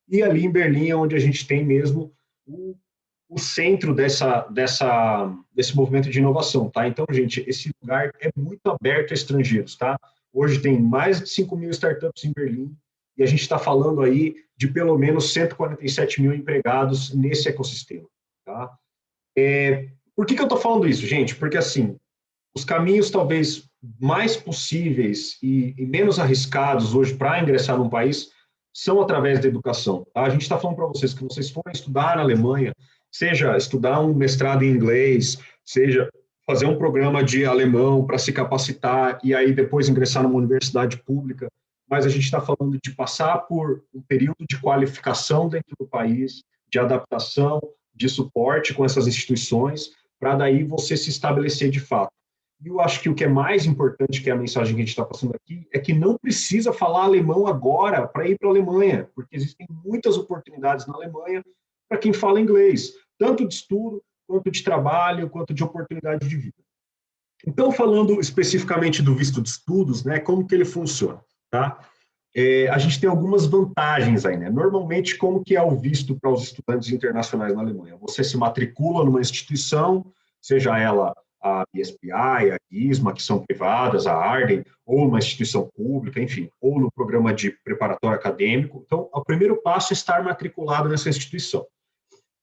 E ali em Berlim é onde a gente tem mesmo o centro desse movimento de inovação, tá? Então, gente, esse lugar é muito aberto a estrangeiros, tá? Hoje tem mais de 5 mil startups em Berlim e a gente está falando aí de pelo menos 147 mil empregados nesse ecossistema, tá? Por que eu estou falando isso, gente? Porque, assim, os caminhos talvez mais possíveis e menos arriscados hoje para ingressar num país são através da educação. Tá? A gente está falando para vocês que vocês forem estudar na Alemanha, seja estudar um mestrado em inglês, seja fazer um programa de alemão para se capacitar e aí depois ingressar numa universidade pública, mas a gente está falando de passar por um período de qualificação dentro do país, de adaptação, de suporte com essas instituições, para daí você se estabelecer de fato. E eu acho que o que é mais importante, que é a mensagem que a gente está passando aqui, é que não precisa falar alemão agora para ir para a Alemanha, porque existem muitas oportunidades na Alemanha para quem fala inglês, tanto de estudo, quanto de trabalho, quanto de oportunidade de vida. Então, falando especificamente do visto de estudos, né, como que ele funciona, tá? A gente tem algumas vantagens aí, né? Normalmente, como que é o visto para os estudantes internacionais na Alemanha? Você se matricula numa instituição, seja ela a BSPI, a GISMA, que são privadas, a Arden, ou uma instituição pública, enfim, ou no programa de preparatório acadêmico. Então, o primeiro passo é estar matriculado nessa instituição.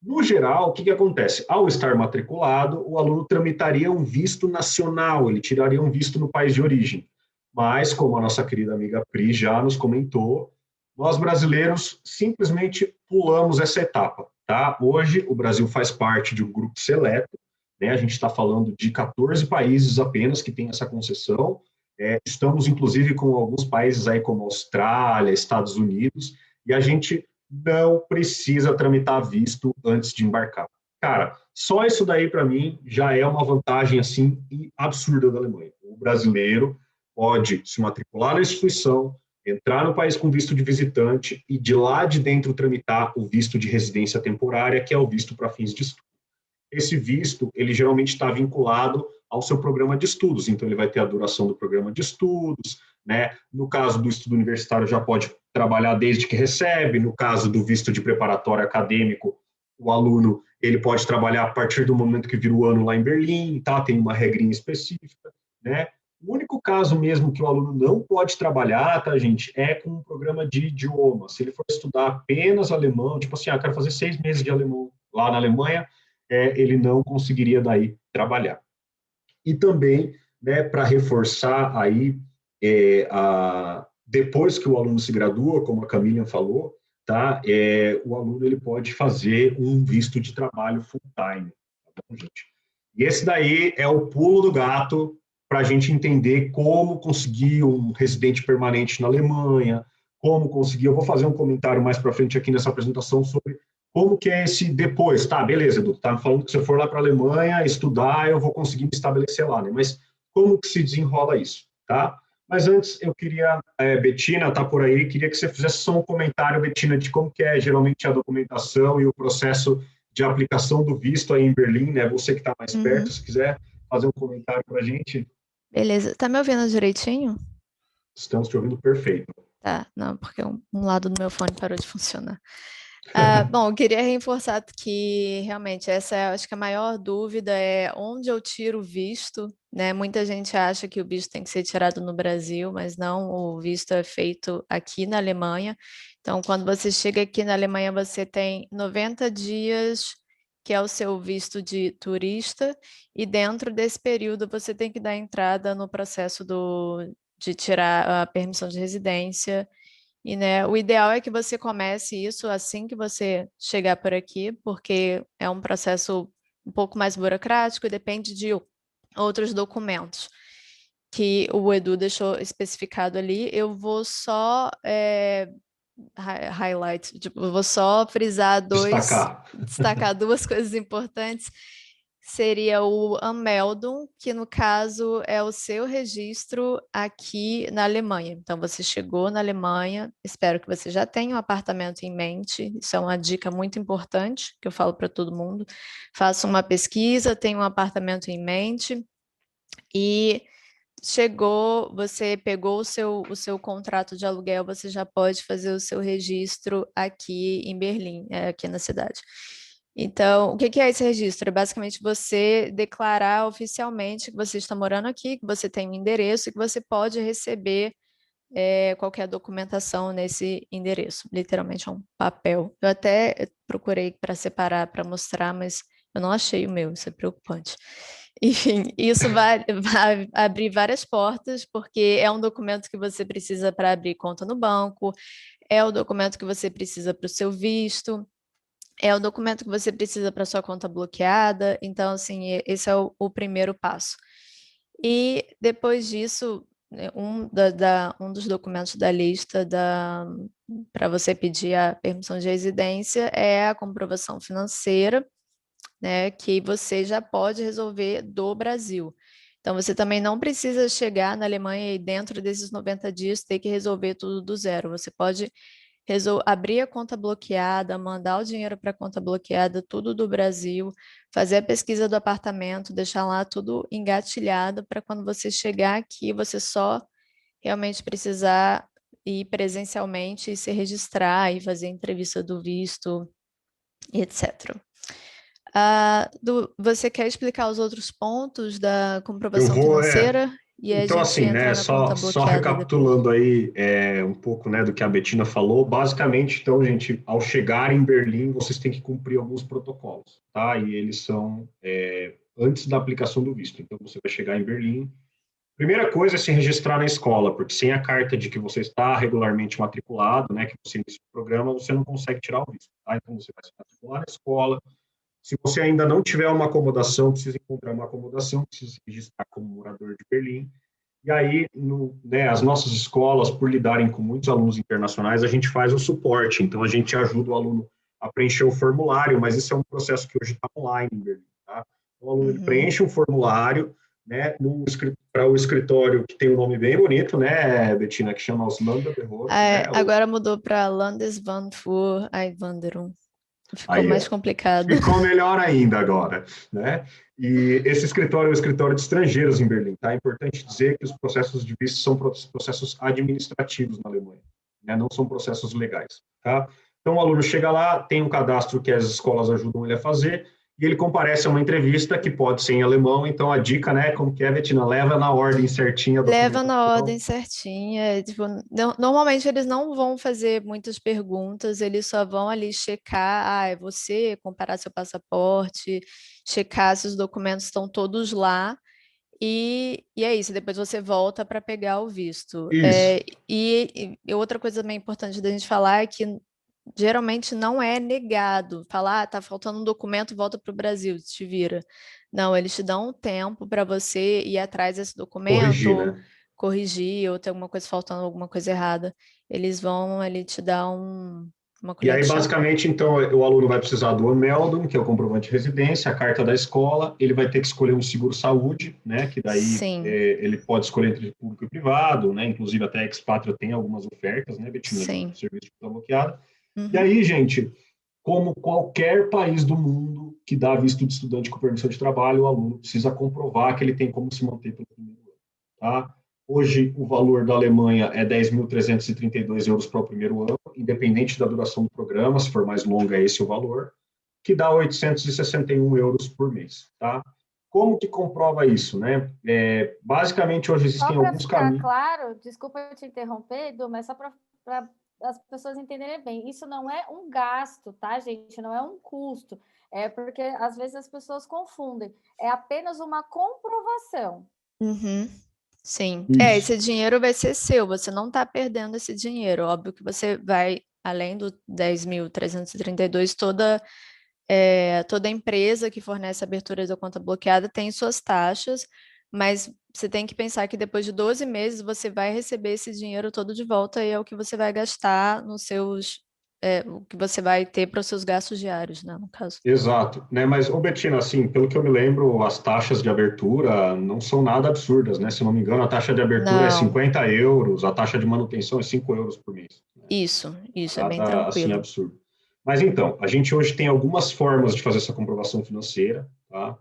No geral, o que acontece? Ao estar matriculado, o aluno tramitaria um visto nacional, ele tiraria um visto no país de origem. Mas, como a nossa querida amiga Pri já nos comentou, nós brasileiros simplesmente pulamos essa etapa. Tá? Hoje, o Brasil faz parte de um grupo seleto, né? A gente está falando de 14 países apenas que têm essa concessão. Estamos, inclusive, com alguns países aí como Austrália, Estados Unidos, e a gente não precisa tramitar visto antes de embarcar. Cara, só isso daí para mim já é uma vantagem assim absurda da Alemanha. O brasileiro pode se matricular na instituição, entrar no país com visto de visitante e de lá de dentro tramitar o visto de residência temporária, que é o visto para fins de estudo. Esse visto, ele geralmente está vinculado ao seu programa de estudos, então ele vai ter a duração do programa de estudos, né? No caso do estudo universitário, já pode trabalhar desde que recebe, no caso do visto de preparatório acadêmico, o aluno ele pode trabalhar a partir do momento que vira o ano lá em Berlim, tá? Tem uma regrinha específica, né? O único caso mesmo que o aluno não pode trabalhar, tá, gente, é com um programa de idioma. Se ele for estudar apenas alemão, tipo assim, quero fazer 6 meses de alemão lá na Alemanha, ele não conseguiria daí trabalhar. E também, né, para reforçar aí, depois que o aluno se gradua, como a Camila falou, tá, o aluno ele pode fazer um visto de trabalho full-time, tá bom, gente? E esse daí é o pulo do gato para a gente entender como conseguir um residente permanente na Alemanha, como conseguir, eu vou fazer um comentário mais para frente aqui nessa apresentação sobre como que é esse depois, tá, beleza, Edu, tá me falando que se eu for lá para a Alemanha estudar, eu vou conseguir me estabelecer lá, né? Mas como que se desenrola isso, tá? Mas antes eu queria, Betina tá por aí, queria que você fizesse só um comentário, Betina, de como que é geralmente a documentação e o processo de aplicação do visto aí em Berlim, né? Você que está mais perto, se quiser fazer um comentário para a gente. Beleza. Tá me ouvindo direitinho? Estamos te ouvindo perfeito. Tá, não, porque um lado do meu fone parou de funcionar. Bom, eu queria reforçar que realmente essa é, acho que a maior dúvida é onde eu tiro o visto, né? Muita gente acha que o visto tem que ser tirado no Brasil, mas não, o visto é feito aqui na Alemanha. Então, quando você chega aqui na Alemanha, você tem 90 dias, que é o seu visto de turista, e dentro desse período você tem que dar entrada no processo de tirar a permissão de residência. E, né, o ideal é que você comece isso assim que você chegar por aqui, porque é um processo um pouco mais burocrático e depende de outros documentos que o Edu deixou especificado ali. Eu vou só highlight, tipo, eu vou só frisar destacar duas coisas importantes. Seria o Anmeldung, que no caso é o seu registro aqui na Alemanha. Então, você chegou na Alemanha, espero que você já tenha um apartamento em mente, isso é uma dica muito importante que eu falo para todo mundo. Faça uma pesquisa, tenha um apartamento em mente e chegou, você pegou o seu contrato de aluguel, você já pode fazer o seu registro aqui em Berlim, aqui na cidade. Então, o que é esse registro? É basicamente você declarar oficialmente que você está morando aqui, que você tem um endereço e que você pode receber qualquer documentação nesse endereço. Literalmente é um papel. Eu até procurei para separar, para mostrar, mas eu não achei o meu, isso é preocupante. Enfim, isso vai abrir várias portas, porque é um documento que você precisa para abrir conta no banco, é o documento que você precisa para o seu visto, é o documento que você precisa para sua conta bloqueada. Então, assim, esse é o primeiro passo. E depois disso, né, um dos documentos da lista para você pedir a permissão de residência é a comprovação financeira, né, que você já pode resolver do Brasil. Então, você também não precisa chegar na Alemanha e dentro desses 90 dias ter que resolver tudo do zero. Você pode abrir a conta bloqueada, mandar o dinheiro para a conta bloqueada, tudo do Brasil, fazer a pesquisa do apartamento, deixar lá tudo engatilhado para quando você chegar aqui, você só realmente precisar ir presencialmente e se registrar e fazer a entrevista do visto, etc. Você quer explicar os outros pontos da Eu comprovação vou, financeira? E a Então, gente assim, entra né, na conta só bloqueada depois. recapitulando aí um pouco, né, do que a Bettina falou, basicamente, então, gente, ao chegar em Berlim, vocês têm que cumprir alguns protocolos, tá? E eles são antes da aplicação do visto. Então, você vai chegar em Berlim. Primeira coisa é se registrar na escola, porque sem a carta de que você está regularmente matriculado, né, que você inicia o programa, você não consegue tirar o visto, tá? Então, você vai se matricular na escola. Se você ainda não tiver uma acomodação, precisa encontrar uma acomodação, precisa se registrar como morador de Berlim. E aí, né, as nossas escolas, por lidarem com muitos alunos internacionais, a gente faz o suporte. Então, a gente ajuda o aluno a preencher o formulário, mas isso é um processo que hoje está online em Berlim. Tá? O aluno ele preenche um formulário, né, para o escritório que tem um nome bem bonito, né, Bettina, que chama os Landesbehörden. Né, agora mudou para Landesbank für Einwanderung. Ficou aí, mais complicado. Ficou melhor ainda agora, né? E esse escritório é o escritório de estrangeiros em Berlim, tá? É importante dizer que os processos de visto são processos administrativos na Alemanha, né? Não são processos legais, tá? Então, o aluno chega lá, tem um cadastro que as escolas ajudam ele a fazer, e ele comparece a uma entrevista que pode ser em alemão, então a dica, né, como que é, Bettina, leva na ordem certinha. Leva na ordem certinha. Tipo, normalmente eles não vão fazer muitas perguntas, eles só vão ali checar, é você, comparar seu passaporte, checar se os documentos estão todos lá, e é isso, depois você volta para pegar o visto. Isso. E outra coisa também importante da gente falar é que geralmente não é negado. Falar, tá faltando um documento, volta para o Brasil, te vira. Não, eles te dão um tempo para você ir atrás desse documento, Corrigir, né? corrigir, ou ter alguma coisa faltando, alguma coisa errada. Eles vão ali te dar uma E colher aí, de chá. basicamente, então, o aluno vai precisar do Anmeldung, que é o comprovante de residência, a carta da escola, ele vai ter que escolher um seguro-saúde, né, que daí ele pode escolher entre público e privado, né, inclusive até a Expatria tem algumas ofertas, né, Bettina, de serviço de conta bloqueada. E aí, gente, como qualquer país do mundo que dá visto de estudante com permissão de trabalho, o aluno precisa comprovar que ele tem como se manter pelo primeiro ano, tá? Hoje, o valor da Alemanha é 10.332 euros para o primeiro ano, independente da duração do programa, se for mais longa, esse é o valor, que dá 861 euros por mês, tá? Como que comprova isso, né? Basicamente, hoje existem alguns caminhos. Claro, desculpa te interromper, Edu, mas só para as pessoas entenderem bem, isso não é um gasto, tá, gente? Não é um custo. É porque, às vezes, as pessoas confundem. É apenas uma comprovação. Sim, esse dinheiro vai ser seu, você não está perdendo esse dinheiro. Óbvio que você vai, além do 10.332, toda empresa que fornece abertura da conta bloqueada tem suas taxas, mas você tem que pensar que depois de 12 meses você vai receber esse dinheiro todo de volta e é o que você vai gastar nos seus, o que você vai ter para os seus gastos diários, né, no caso. Exato, né? Mas, Bettina, assim, pelo que eu me lembro, as taxas de abertura não são nada absurdas, né? Se não me engano, a taxa de abertura é 50 euros, a taxa de manutenção é 5 euros por mês. Né? Isso é bem Nada, tranquilo. assim, absurdo. Mas, então, a gente hoje tem algumas formas de fazer essa comprovação financeira, tá?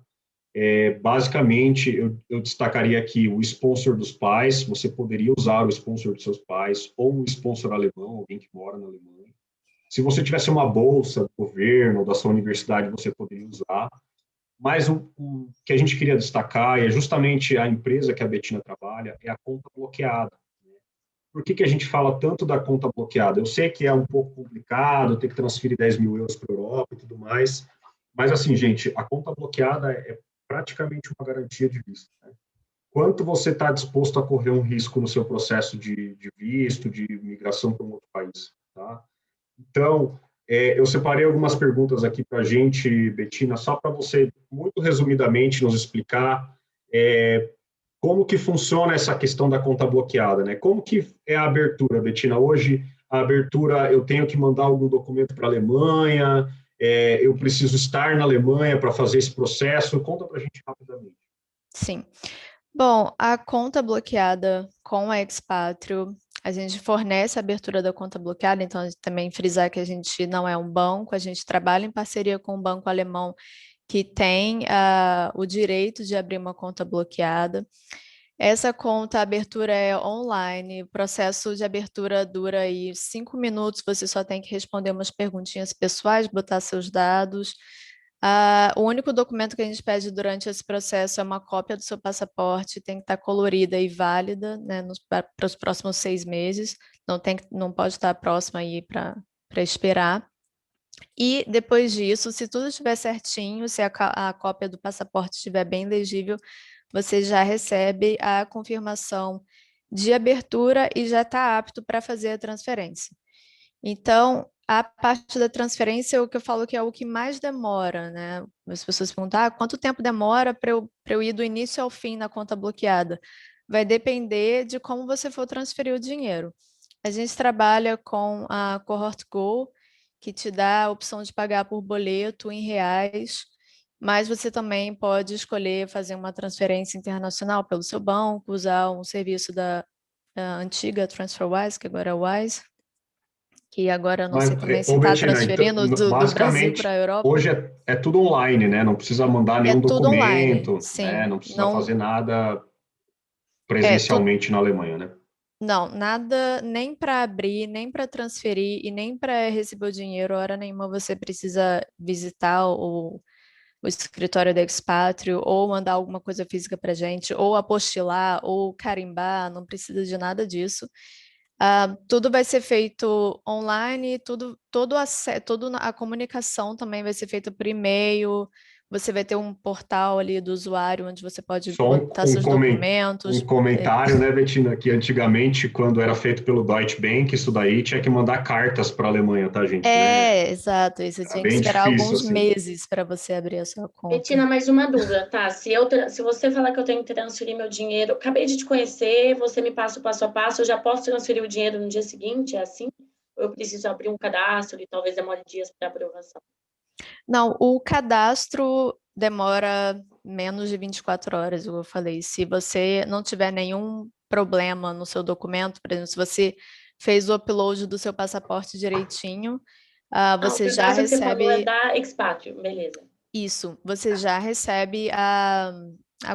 Basicamente, eu destacaria aqui o sponsor dos pais, você poderia usar o sponsor dos seus pais, ou um sponsor alemão, alguém que mora na Alemanha. Se você tivesse uma bolsa do governo ou da sua universidade, você poderia usar. Mas o que a gente queria destacar, e é justamente a empresa que a Bettina trabalha, é a conta bloqueada. Por que a gente fala tanto da conta bloqueada? Eu sei que é um pouco complicado, ter que transferir 10 mil euros para a Europa e tudo mais, mas assim, gente, a conta bloqueada é praticamente uma garantia de visto. Né? Quanto você está disposto a correr um risco no seu processo de visto, de migração para um outro país, tá? Então, eu separei algumas perguntas aqui para a gente, Bettina, só para você, muito resumidamente, nos explicar como que funciona essa questão da conta bloqueada, né? Como que é a abertura, Bettina? Hoje, a abertura, eu tenho que mandar algum documento para a Alemanha, eu preciso estar na Alemanha para fazer esse processo. Conta para a gente rapidamente. Sim. Bom, a conta bloqueada com a Expatrio, A gente fornece a abertura da conta bloqueada, então a gente também frisar que a gente não é um banco, a gente trabalha em parceria com um banco alemão que tem o direito de abrir uma conta bloqueada. Essa conta, a abertura é online, o processo de abertura dura aí 5 minutos, você só tem que responder umas perguntinhas pessoais, botar seus dados. O único documento que a gente pede durante esse processo é uma cópia do seu passaporte, tem que estar colorida e válida, né, para os próximos 6 meses, não pode estar próxima aí para expirar. E depois disso, se tudo estiver certinho, se a cópia do passaporte estiver bem legível, você já recebe a confirmação de abertura e já está apto para fazer a transferência. Então, a parte da transferência é o que eu falo que é o que mais demora, né? As pessoas perguntam, quanto tempo demora para eu ir do início ao fim na conta bloqueada? Vai depender de como você for transferir o dinheiro. A gente trabalha com a Cohort Go, que te dá a opção de pagar por boleto em reais, mas você também pode escolher fazer uma transferência internacional pelo seu banco, usar um serviço da antiga TransferWise, que agora é Wise, que agora eu não Mas, sei também se ô está Betina, então, transferindo do Brasil para a basicamente, Europa. hoje é tudo online, né? Não precisa mandar É nenhum tudo online, documento, né? sim. Não precisa Não, fazer nada é tudo. presencialmente na Alemanha, né? Não, nada, nem para abrir, nem para transferir e nem para receber o dinheiro, hora nenhuma você precisa visitar o escritório da Expatrio ou mandar alguma coisa física para gente, ou apostilar, ou carimbar, não precisa de nada disso. Tudo vai ser feito online, toda a comunicação também vai ser feita por e-mail, você vai ter um portal ali do usuário onde você pode Só botar seus um documentos. comentário, né, Betina, que antigamente, quando era feito pelo Deutsche Bank, isso daí tinha que mandar cartas para a Alemanha, tá, gente? Né? Exato, e você Era tinha que bem esperar difícil, alguns assim. meses para você abrir a sua conta. Betina, mais uma dúvida, tá? Se você falar que eu tenho que transferir meu dinheiro, acabei de te conhecer, você me passa o passo a passo, eu já posso transferir o dinheiro no dia seguinte, é assim? Ou eu preciso abrir um cadastro e talvez demore dias para aprovação? Não, o cadastro demora menos de 24 horas, eu falei. Se você não tiver nenhum problema no seu documento, por exemplo, se você fez o upload do seu passaporte direitinho, O você já cadastro que você falou é recebe da Expatrio, beleza. isso, você já recebe a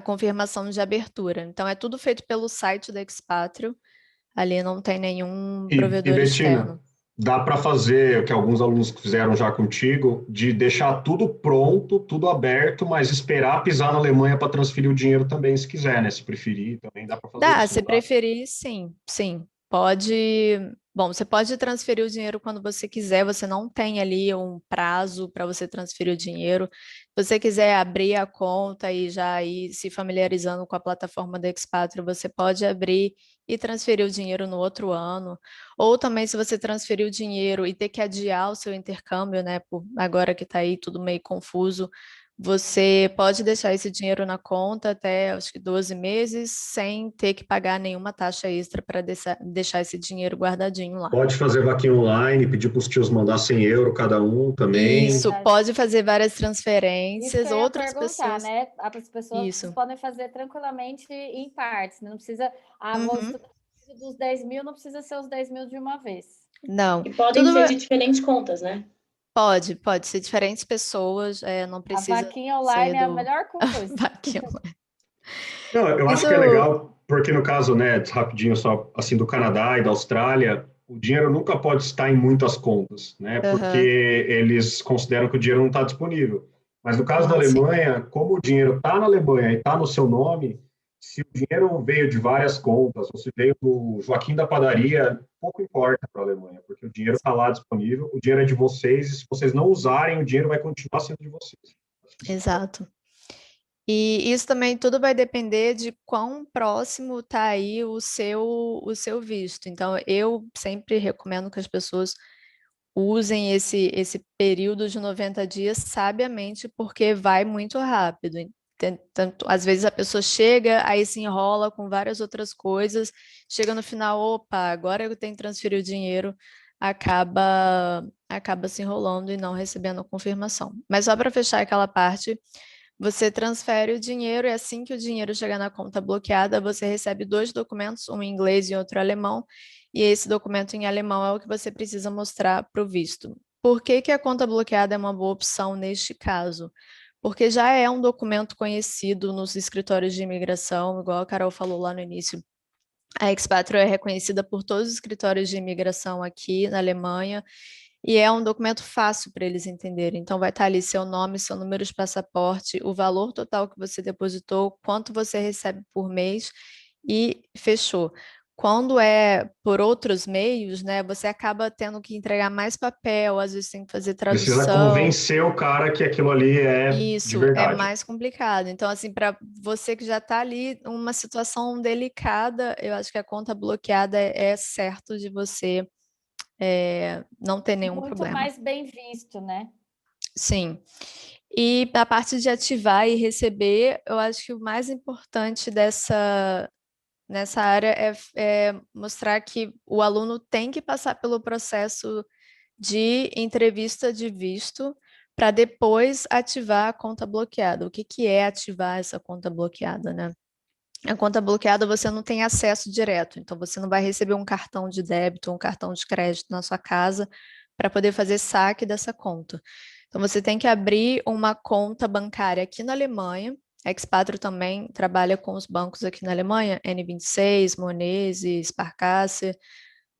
confirmação de abertura. Então, é tudo feito pelo site da Expatrio, ali não tem nenhum E provedor Betina, externo. dá para fazer o que alguns alunos fizeram já contigo, de deixar tudo pronto, tudo aberto, mas esperar pisar na Alemanha para transferir o dinheiro também, se quiser, né? Se preferir, também dá para fazer Dá, isso, se não dá? preferir, sim, sim. Pode. Bom, você pode transferir o dinheiro quando você quiser, você não tem ali um prazo para você transferir o dinheiro. Se você quiser abrir a conta e já ir se familiarizando com a plataforma da Expatrio, você pode abrir e transferir o dinheiro no outro ano. Ou também, se você transferir o dinheiro e ter que adiar o seu intercâmbio, né? Agora que está aí tudo meio confuso, você pode deixar esse dinheiro na conta até, acho que 12 meses, sem ter que pagar nenhuma taxa extra para deixar esse dinheiro guardadinho lá. Pode fazer vaquinha online, pedir para os tios mandar 100 euros cada um também. Isso, pode fazer várias Isso que transferências, eu ia outras perguntar, pessoas. né? As pessoas Isso. podem fazer tranquilamente em partes, né? Não precisa, vou Uhum. estudar dos 10 mil, não precisa ser os 10 mil de uma vez. Não, E podem tudo ser de diferentes contas, né? pode ser diferentes pessoas, não A precisa vaquinha ser online é a do melhor coisa. vaquinha. Não, eu acho Isso, que é legal, porque no caso, né, rapidinho só, assim, do Canadá e da Austrália, o dinheiro nunca pode estar em muitas contas, né, porque aham, eles consideram que o dinheiro não está disponível. Mas no caso da sim, Alemanha, como o dinheiro está na Alemanha e está no seu nome, se o dinheiro veio de várias contas, ou se veio do Joaquim da padaria, pouco importa para a Alemanha, porque o dinheiro está lá disponível, o dinheiro é de vocês, e se vocês não usarem, o dinheiro vai continuar sendo de vocês. exato. E isso também tudo vai depender de quão próximo está aí o seu visto. Então, eu sempre recomendo que as pessoas usem esse período de 90 dias sabiamente, porque vai muito rápido. Tanto, às vezes a pessoa chega, aí se enrola com várias outras coisas, chega no final, opa, agora eu tenho que transferir o dinheiro, acaba se enrolando e não recebendo a confirmação. Mas só para fechar aquela parte, você transfere o dinheiro e assim que o dinheiro chegar na conta bloqueada, você recebe 2 documentos, um em inglês e outro em alemão, e esse documento em alemão é o que você precisa mostrar para o visto. Por que que a conta bloqueada é uma boa opção neste caso? Porque já é um documento conhecido nos escritórios de imigração, igual a Carol falou lá no início. A Expatrio é reconhecida por todos os escritórios de imigração aqui na Alemanha e é um documento fácil para eles entenderem. Então, vai estar ali seu nome, seu número de passaporte, o valor total que você depositou, quanto você recebe por mês e fechou. Quando é por outros meios, né, você acaba tendo que entregar mais papel, às vezes tem que fazer Precisa tradução. convencer o cara que aquilo ali é de Isso é verdade. mais complicado. Então, assim, para você que já está ali uma situação delicada, eu acho que a conta bloqueada é certo de você não ter nenhum Muito problema. mais bem visto, né? Sim. E a parte de ativar e receber, eu acho que o mais importante nessa área é mostrar que o aluno tem que passar pelo processo de entrevista de visto para depois ativar a conta bloqueada. O que que é ativar essa conta bloqueada, né? A conta bloqueada você não tem acesso direto, então você não vai receber um cartão de débito, um cartão de crédito na sua casa para poder fazer saque dessa conta. Então você tem que abrir uma conta bancária aqui na Alemanha. A Expatrio também trabalha com os bancos aqui na Alemanha, N26, Monese, Sparkasse.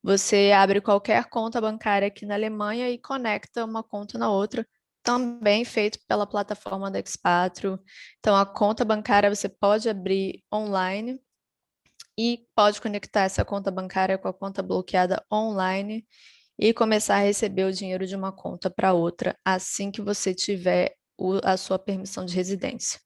Você abre qualquer conta bancária aqui na Alemanha e conecta uma conta na outra, também feito pela plataforma da Expatrio. Então, a conta bancária você pode abrir online e pode conectar essa conta bancária com a conta bloqueada online e começar a receber o dinheiro de uma conta para outra assim que você tiver a sua permissão de residência.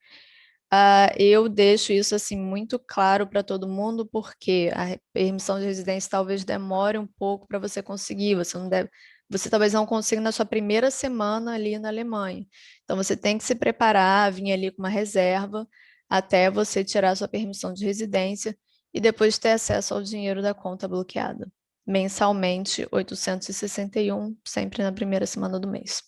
Eu deixo isso assim muito claro para todo mundo, porque a permissão de residência talvez demore um pouco para você conseguir, você talvez não consiga na sua primeira semana ali na Alemanha. Então você tem que se preparar, vir ali com uma reserva até você tirar a sua permissão de residência e depois ter acesso ao dinheiro da conta bloqueada. Mensalmente, 861, sempre na primeira semana do mês.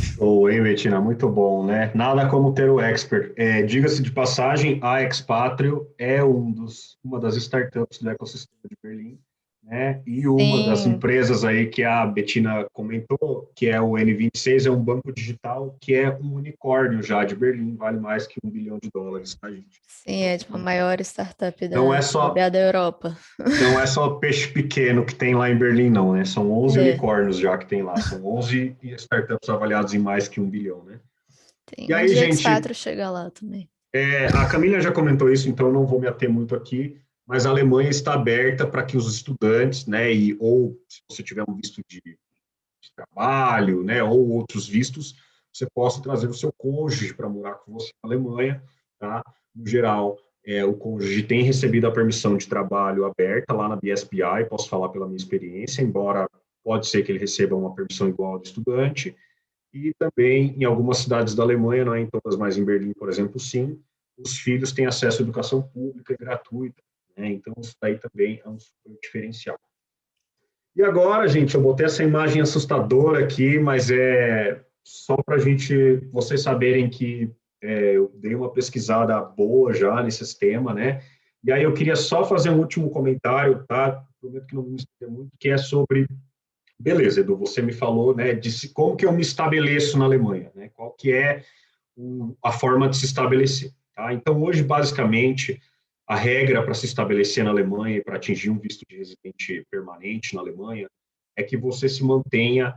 Show, hein, Betina? Muito bom, né? Nada como ter o expert. Diga-se de passagem, a Expatrio é uma das startups do ecossistema de Berlim, né? E uma das Sim. empresas aí que a Betina comentou, que é o N26, é um banco digital que é um unicórnio já de Berlim, vale mais que $1 bilhão, tá, gente? Sim, é tipo a maior startup Não é da só Europa. Não é só peixe pequeno que tem lá em Berlim, não, né? São 11 unicórnios já que tem lá. São 11 startups avaliadas em mais que $1 bilhão, né? Tem. E Um aí, dia gente, Expatrio chega lá também. a Camila já comentou isso, então não vou me ater muito aqui, mas a Alemanha está aberta para que os estudantes, né, ou se você tiver um visto de trabalho, né, ou outros vistos, você possa trazer o seu cônjuge para morar com você na Alemanha, tá? No geral, o cônjuge tem recebido a permissão de trabalho aberta lá na BSBI, posso falar pela minha experiência, embora pode ser que ele receba uma permissão igual ao do estudante, e também em algumas cidades da Alemanha, não é em todas, mas em Berlim, por exemplo, sim, os filhos têm acesso à educação pública e gratuita, né? Então isso daí também é um super diferencial. E agora, gente, eu botei essa imagem assustadora aqui, mas é só para vocês saberem que eu dei uma pesquisada boa já nesse tema, né? E aí eu queria só fazer um último comentário, tá? Prometo que não vou me estender muito, que é sobre... Beleza, Edu, você me falou, né, de como que eu me estabeleço na Alemanha, né? Qual que é a forma de se estabelecer, tá? Então, hoje, basicamente, a regra para se estabelecer na Alemanha e para atingir um visto de residente permanente na Alemanha é que você se mantenha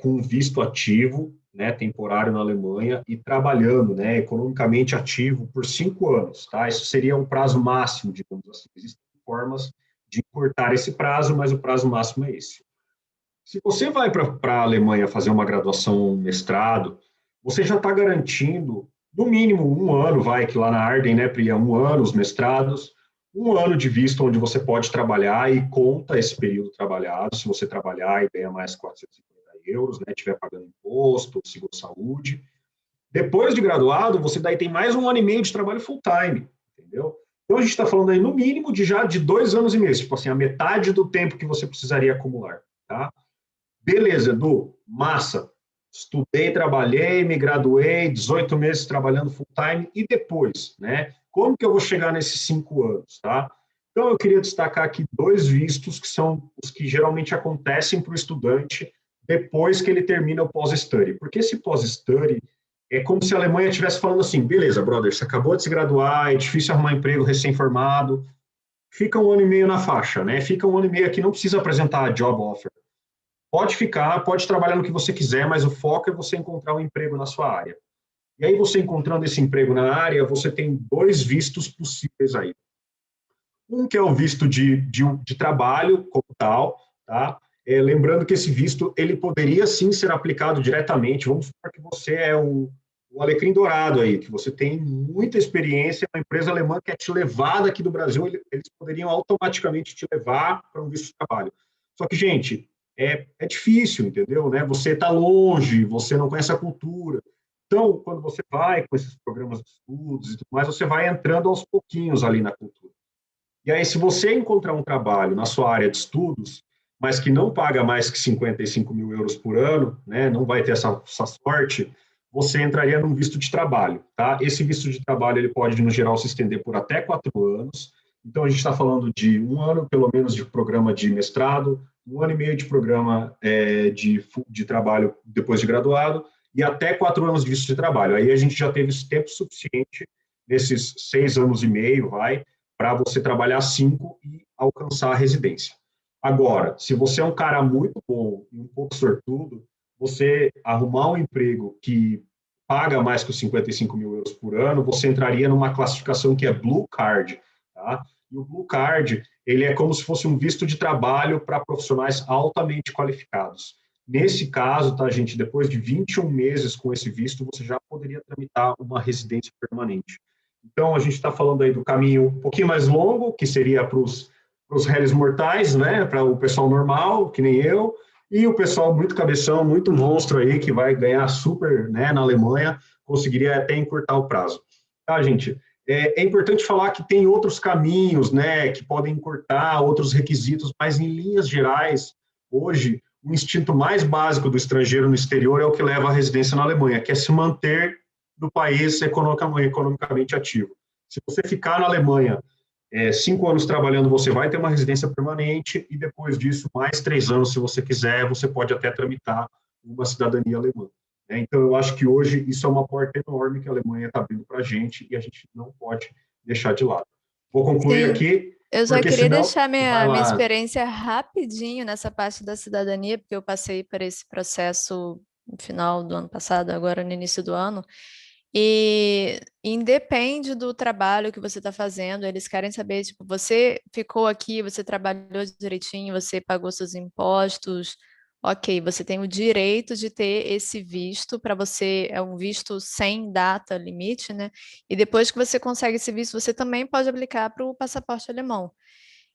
com um visto ativo, né, temporário na Alemanha e trabalhando, né, economicamente ativo por 5 anos, tá? Isso seria um prazo máximo, digamos assim. Existem formas de encurtar esse prazo, mas o prazo máximo é esse. Se você vai para a Alemanha fazer uma graduação, um mestrado, você já está garantindo, no mínimo, 1 ano, que lá na Arden, né, Pri, 1 ano os mestrados, 1 ano de visto onde você pode trabalhar e conta esse período trabalhado, se você trabalhar e ganha mais 450 euros, né, estiver pagando imposto, seguro-saúde. Depois de graduado, você daí tem mais 1 ano e meio de trabalho full-time, entendeu? Então, a gente está falando aí, no mínimo, de 2 anos e meio, tipo assim, a metade do tempo que você precisaria acumular, tá? Beleza, Edu, massa. estudei, trabalhei, me graduei, 18 meses trabalhando full time, e depois, né? Como que eu vou chegar nesses 5 anos, tá? Então, eu queria destacar aqui 2 vistos que são os que geralmente acontecem para o estudante depois que ele termina o pós-study. Porque esse pós-study é como se a Alemanha estivesse falando assim, beleza, brother, você acabou de se graduar, é difícil arrumar emprego recém-formado, fica 1 ano e meio na faixa, né? Fica 1 ano e meio aqui, não precisa apresentar a job offer. Pode ficar, pode trabalhar no que você quiser, mas o foco é você encontrar um emprego na sua área. E aí, você encontrando esse emprego na área, você tem 2 vistos possíveis aí. Um que é o visto de trabalho como tal, tá? Lembrando que esse visto, ele poderia sim ser aplicado diretamente. Vamos supor que você é o alecrim dourado aí, que você tem muita experiência, uma empresa alemã quer te levar daqui do Brasil, eles poderiam automaticamente te levar para um visto de trabalho. Só que, gente, é difícil, entendeu? Né? Você está longe, você não conhece a cultura. Então, quando você vai com esses programas de estudos e tudo mais, você vai entrando aos pouquinhos ali na cultura. E aí, se você encontrar um trabalho na sua área de estudos, mas que não paga mais que 55 mil euros por ano, né, não vai ter essa sorte, você entraria num visto de trabalho, tá? Esse visto de trabalho, ele pode, no geral, se estender por até 4 anos. Então, a gente está falando de 1 ano, pelo menos, de programa de mestrado, 1 ano e meio de programa de trabalho depois de graduado, e até 4 anos de visto de trabalho. Aí a gente já teve esse tempo suficiente, nesses 6 anos e meio, para você trabalhar 5 e alcançar a residência. Agora, se você é um cara muito bom e um pouco sortudo, você arrumar um emprego que paga mais que os 55 mil euros por ano, você entraria numa classificação que é Blue Card, tá? E o Blue Card, ele é como se fosse um visto de trabalho para profissionais altamente qualificados. Nesse caso, tá, gente, depois de 21 meses com esse visto, você já poderia tramitar uma residência permanente. Então, a gente está falando aí do caminho um pouquinho mais longo, que seria para os réis mortais, né, para o pessoal normal, que nem eu, e o pessoal muito cabeção, muito monstro aí, que vai ganhar super, né, na Alemanha, conseguiria até encurtar o prazo. Tá, gente? É importante falar que tem outros caminhos, né, que podem encurtar, outros requisitos, mas em linhas gerais, hoje, o instinto mais básico do estrangeiro no exterior é o que leva à residência na Alemanha, que é se manter no país economicamente ativo. Se você ficar na Alemanha 5 anos trabalhando, você vai ter uma residência permanente e depois disso, mais 3 anos, se você quiser, você pode até tramitar uma cidadania alemã. Então, eu acho que hoje isso é uma porta enorme que a Alemanha está abrindo para a gente e a gente não pode deixar de lado. Vou concluir Sim. aqui. Eu só queria senão, deixar minha experiência rapidinho nessa parte da cidadania, porque eu passei por esse processo no final do ano passado, agora no início do ano, e independe do trabalho que você está fazendo, eles querem saber, tipo, você ficou aqui, você trabalhou direitinho, você pagou seus impostos, ok, você tem o direito de ter esse visto, para você, é um visto sem data limite, né? E depois que você consegue esse visto, você também pode aplicar para o passaporte alemão.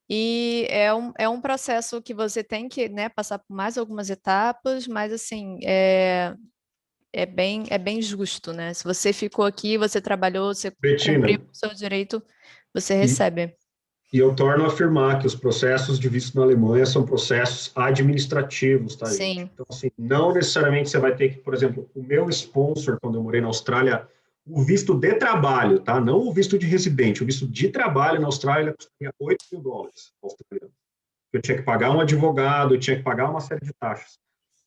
E é um processo que você tem que, né, passar por mais algumas etapas, mas assim, é bem justo, né? Se você ficou aqui, você trabalhou, você cumpriu Betina, o seu direito, você e, recebe. e eu torno a afirmar que os processos de visto na Alemanha são processos administrativos, tá, gente? Sim, Então, assim, não necessariamente você vai ter que, por exemplo, o meu sponsor, quando eu morei na Austrália, o visto de trabalho, tá? Não o visto de residente, o visto de trabalho na Austrália custaria $8.000 australianos. Eu tinha que pagar um advogado, eu tinha que pagar uma série de taxas.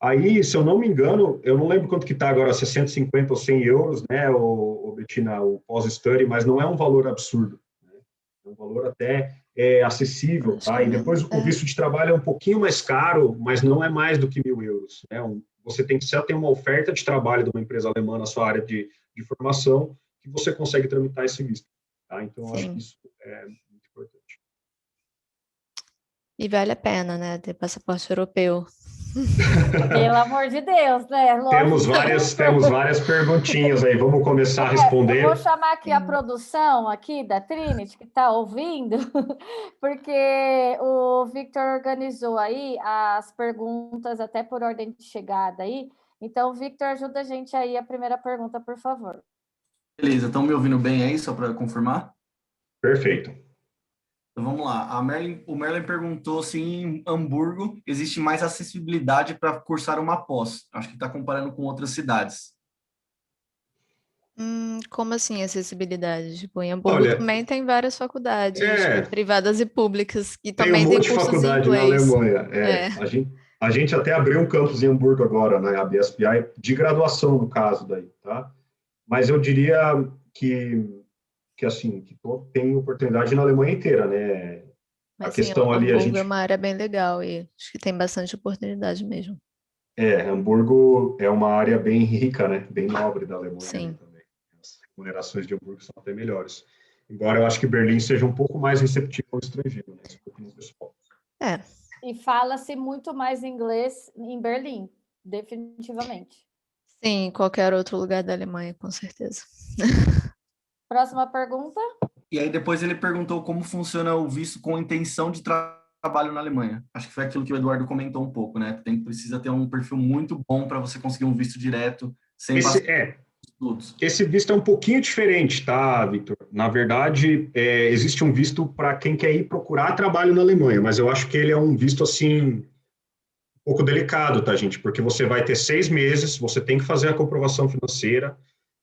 Aí, se eu não me engano, eu não lembro quanto que está agora, 650 ou 100 euros, né, o Betina, o pós-study, mas não é um valor absurdo. Né? É um valor até acessível, acho tá? que E depois o visto de trabalho é um pouquinho mais caro, mas não é mais do que 1.000 euros. Né? Você tem que já ter uma oferta de trabalho de uma empresa alemã na sua área de formação que você consegue tramitar esse visto. Tá? Então, eu acho que sim. isso é muito importante. E vale a pena, né, ter passaporte europeu. Pelo amor de Deus, né? Temos Lógico. várias perguntinhas aí. Vamos começar a Eu vou responder. chamar aqui a Sim. produção aqui da Trinity, que está ouvindo, porque o Victor organizou aí as perguntas até por ordem de chegada aí. Então, Victor, ajuda a gente aí a primeira pergunta, por favor. Beleza, estão me ouvindo bem aí, só para confirmar? Perfeito. Então, vamos lá. O Merlin perguntou se em Hamburgo existe mais acessibilidade para cursar uma pós. Acho que está comparando com outras cidades. Como assim acessibilidade? Tipo, em Hamburgo Olha, também tem várias faculdades, é, privadas e públicas, que tem um também tem monte de cursos em faculdade na inglês. Alemanha. É. A gente até abriu um campus em Hamburgo agora, né, a BSPI, de graduação, no caso daí, tá? Mas eu diria que assim, tem oportunidade na Alemanha inteira, né? A Mas sim, questão ali, a Hamburgo é gente... uma área bem legal e acho que tem bastante oportunidade mesmo. Hamburgo é uma área bem rica, né? Bem nobre da Alemanha ali Sim. também. As remunerações de Hamburgo são até melhores. Embora eu acho que Berlim seja um pouco mais receptivo ao estrangeiro, né? Esse pouquinho pessoal. É. E fala-se muito mais inglês em Berlim, definitivamente. Sim, em qualquer outro lugar da Alemanha, com certeza. Próxima pergunta. E aí depois ele perguntou como funciona o visto com intenção de trabalho na Alemanha. Acho que foi aquilo que o Eduardo comentou um pouco, né? Precisa ter um perfil muito bom para você conseguir um visto direto, sem passar estudos. Esse visto é um pouquinho diferente, tá, Victor? Na verdade, existe um visto para quem quer ir procurar trabalho na Alemanha, mas eu acho que ele é um visto, assim, um pouco delicado, tá, gente? Porque você vai ter 6 meses, você tem que fazer a comprovação financeira,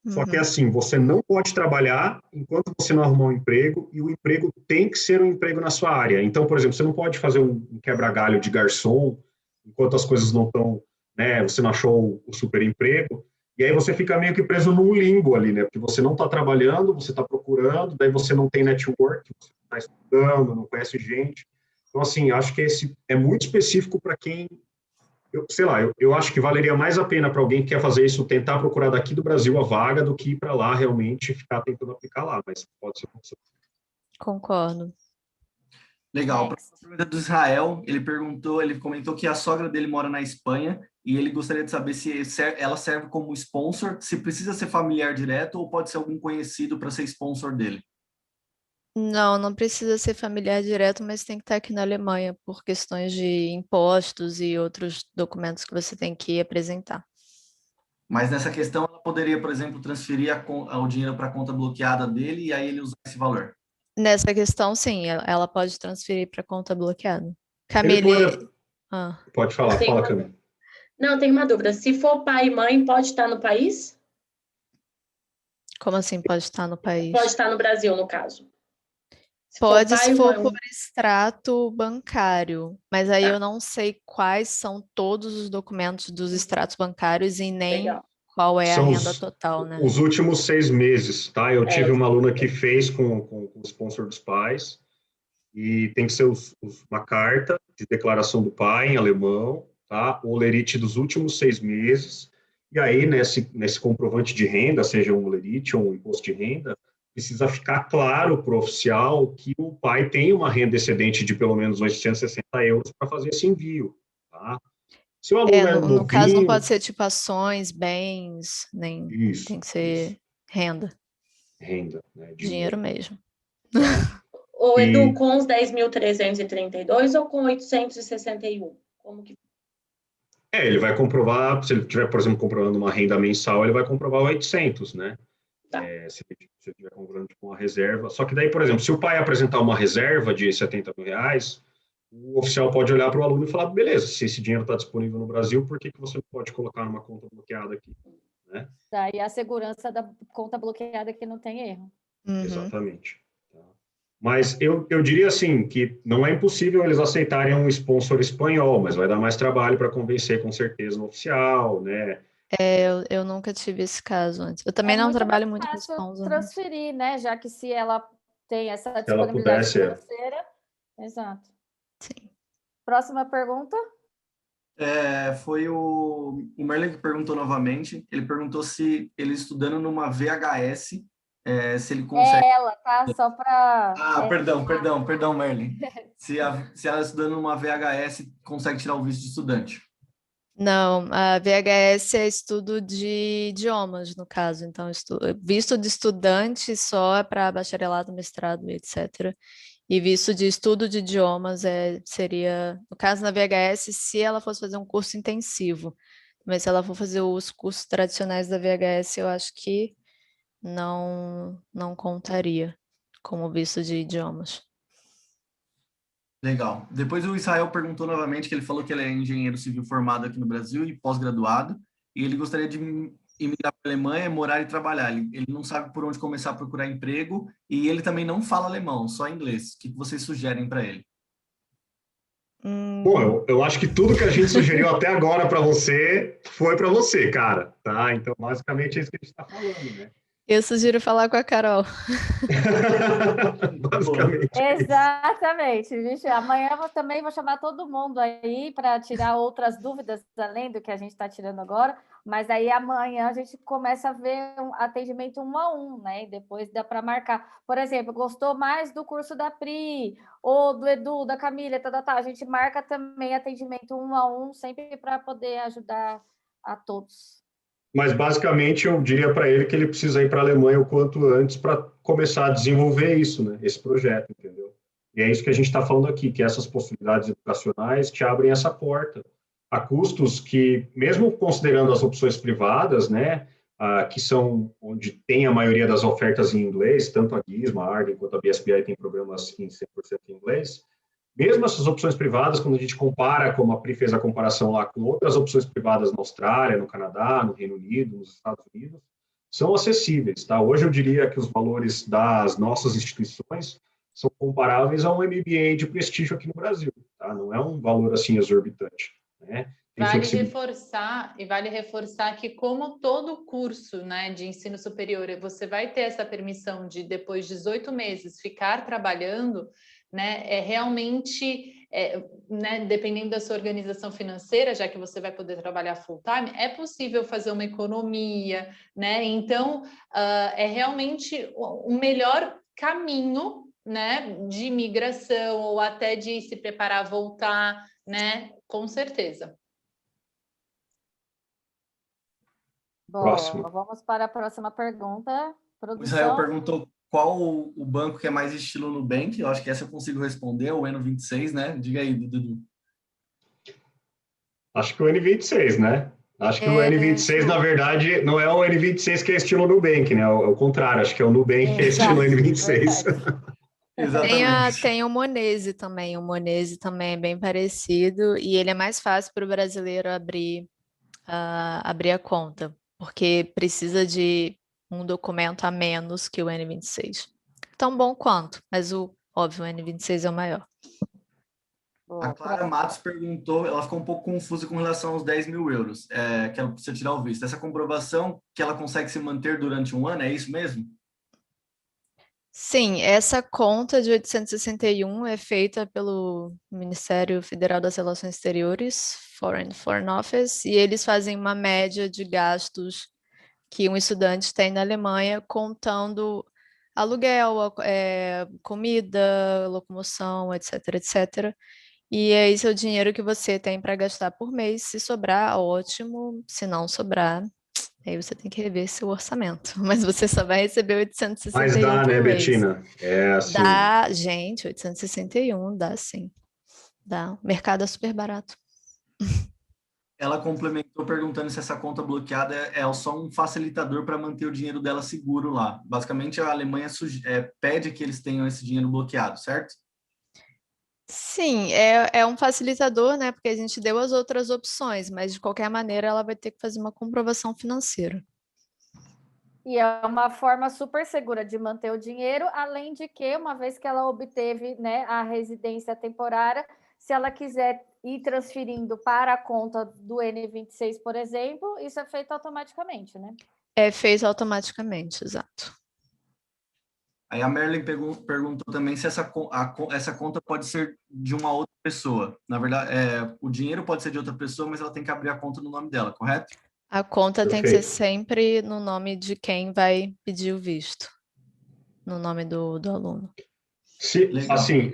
só que, assim, você não pode trabalhar enquanto você não arrumar um emprego, e o emprego tem que ser um emprego na sua área. Então, por exemplo, você não pode fazer um quebra-galho de garçom enquanto as coisas não estão, né, você não achou o super emprego, e aí você fica meio que preso num limbo ali, né, porque você não está trabalhando, você está procurando, daí você não tem network, você está estudando, não conhece gente. Então, assim, acho que esse é muito específico para quem sei lá, eu acho que valeria mais a pena para alguém que quer fazer isso, tentar procurar daqui do Brasil a vaga, do que ir para lá realmente ficar tentando aplicar lá, mas pode ser uma opção. Concordo. Legal. Para a pergunta do Israel, ele comentou que a sogra dele mora na Espanha e ele gostaria de saber se ela serve como sponsor, se precisa ser familiar direto ou pode ser algum conhecido para ser sponsor dele. Não, não precisa ser familiar direto, mas tem que estar aqui na Alemanha por questões de impostos e outros documentos que você tem que apresentar. Mas nessa questão, ela poderia, por exemplo, transferir o dinheiro para a conta bloqueada dele e aí ele usar esse valor. Nessa questão, sim, ela pode transferir para conta bloqueada. Ele Camille. pode falar, fala, Camille. Não, tem uma dúvida. Se for pai e mãe, pode estar no país? Como assim pode estar no país? Pode estar no Brasil, no caso. Pode, se for por extrato bancário, mas aí eu não sei quais são todos os documentos dos extratos bancários e nem qual é a renda total, né? Os últimos 6 meses, tá? Eu tive uma aluna que fez com o sponsor dos pais, e tem que ser uma carta de declaração do pai em alemão, tá? O lerite dos últimos 6 meses, e aí nesse comprovante de renda, seja um lerite ou um imposto de renda, precisa ficar claro para o oficial que o pai tem uma renda excedente de pelo menos 860 euros para fazer esse envio, tá? Se o aluno é no caso não novinho... pode ser tipo ações, bens, nem tem que ser renda. Renda, né? Dinheiro mesmo. Ou Edu, com os 10.332 ou com 861? Como que... ele vai comprovar, se ele estiver, por exemplo, comprovando uma renda mensal, ele vai comprovar 800, né? Tá. Se ele estiver comprovando com uma reserva. Só que daí, por exemplo, se o pai apresentar uma reserva de 70 mil reais, o oficial pode olhar para o aluno e falar, beleza, se esse dinheiro está disponível no Brasil, por que você não pode colocar numa conta bloqueada aqui? Né? Daí a segurança da conta bloqueada que não tem erro. Exatamente. Mas eu diria assim, que não é impossível eles aceitarem um sponsor espanhol, mas vai dar mais trabalho para convencer com certeza no oficial, né? Eu nunca tive esse caso antes. Eu também não trabalho muito com sponsor. Transferir, né? Já que se ela tem essa disponibilidade financeira. Exato. Sim. Próxima pergunta. Foi o Merlin que perguntou novamente. Ele perguntou se ele estudando numa VHS, se ele consegue... ela, tá? Só para... Perdão, Merlin. Se ela estudando numa VHS consegue tirar o visto de estudante. Não, a VHS é estudo de idiomas, no caso. Então, visto de estudante só é para bacharelado, mestrado, etc. E visto de estudo de idiomas seria, no caso, na VHS, se ela fosse fazer um curso intensivo. Mas se ela for fazer os cursos tradicionais da VHS, eu acho que não contaria como visto de idiomas. Legal. Depois o Israel perguntou novamente, que ele falou que ele é engenheiro civil formado aqui no Brasil e pós-graduado, e ele gostaria de emigrar para a Alemanha, morar e trabalhar. Ele não sabe por onde começar a procurar emprego, e ele também não fala alemão, só inglês. O que vocês sugerem para ele? Bom, eu acho que tudo que a gente sugeriu até agora para você foi para você, cara, tá? Então, basicamente é isso que a gente está falando, né? Eu sugiro falar com a Carol. Basicamente. Exatamente, gente. Amanhã eu também vou chamar todo mundo aí para tirar outras dúvidas, além do que a gente está tirando agora. Mas aí amanhã a gente começa a ver um atendimento 1 a 1, né? E depois dá para marcar. Por exemplo, gostou mais do curso da Pri, ou do Edu, da Camila, a gente marca também atendimento 1 a 1, sempre para poder ajudar a todos. Mas, basicamente, eu diria para ele que ele precisa ir para a Alemanha o quanto antes para começar a desenvolver isso, né? Esse projeto, entendeu? E é isso que a gente está falando aqui, que essas possibilidades educacionais te abrem essa porta a custos que, mesmo considerando as opções privadas, né, que são onde tem a maioria das ofertas em inglês, tanto a Gizmo, a Arden, quanto a BSBI tem programas em 100% em inglês, mesmo essas opções privadas, quando a gente compara, como a Pri fez a comparação lá com outras opções privadas na Austrália, no Canadá, no Reino Unido, nos Estados Unidos, são acessíveis, tá? Hoje eu diria que os valores das nossas instituições são comparáveis a um MBA de prestígio aqui no Brasil, tá? Não é um valor assim exorbitante, né? Vale reforçar que, como todo curso, né, de ensino superior, você vai ter essa permissão de, depois de 18 meses, ficar trabalhando, né, né, dependendo da sua organização financeira, já que você vai poder trabalhar full time, é possível fazer uma economia, né? Então, é realmente o melhor caminho, né, de imigração ou até de se preparar a voltar, né? Com certeza. Bom, vamos para a próxima pergunta. O Israel perguntou qual o banco que é mais estilo Nubank. Eu acho que essa eu consigo responder, o N26, né? Diga aí, Dudu. Acho que o N26, né? Acho que o N26, na verdade, não é o N26 que é estilo Nubank, né? É o contrário, acho que é o Nubank que é estilo N26. Exatamente. Tem o Monese também. O Monese também é bem parecido e ele é mais fácil para o brasileiro abrir a conta, porque precisa de um documento a menos que o N26. Tão bom quanto, mas óbvio, o N26 é o maior. A Clara Matos perguntou, ela ficou um pouco confusa com relação aos 10 mil euros, que ela precisa tirar o visto. Essa comprovação que ela consegue se manter durante um ano, é isso mesmo? Sim, essa conta de 861 é feita pelo Ministério Federal das Relações Exteriores, Foreign Office, e eles fazem uma média de gastos que um estudante tem na Alemanha, contando aluguel, comida, locomoção, etc, etc. E esse é o dinheiro que você tem para gastar por mês. Se sobrar, ótimo. Se não sobrar, aí você tem que rever seu orçamento. Mas você só vai receber 861 Mas dá, por né, mês. Betina? É assim. Dá, gente, 861, dá sim. Dá. O mercado é super barato. Ela complementou perguntando se essa conta bloqueada é só um facilitador para manter o dinheiro dela seguro lá. Basicamente, a Alemanha pede que eles tenham esse dinheiro bloqueado, certo? Sim, é um facilitador, né? Porque a gente deu as outras opções, mas de qualquer maneira ela vai ter que fazer uma comprovação financeira. E é uma forma super segura de manter o dinheiro, além de que, uma vez que ela obteve, né, a residência temporária, se ela quiser ir transferindo para a conta do N26, por exemplo, isso é feito automaticamente, né? É feito automaticamente, exato. Aí a Merlin perguntou também se essa conta pode ser de uma outra pessoa. Na verdade, o dinheiro pode ser de outra pessoa, mas ela tem que abrir a conta no nome dela, correto? A conta tem que ser sempre no nome de quem vai pedir o visto, no nome do aluno. Assim,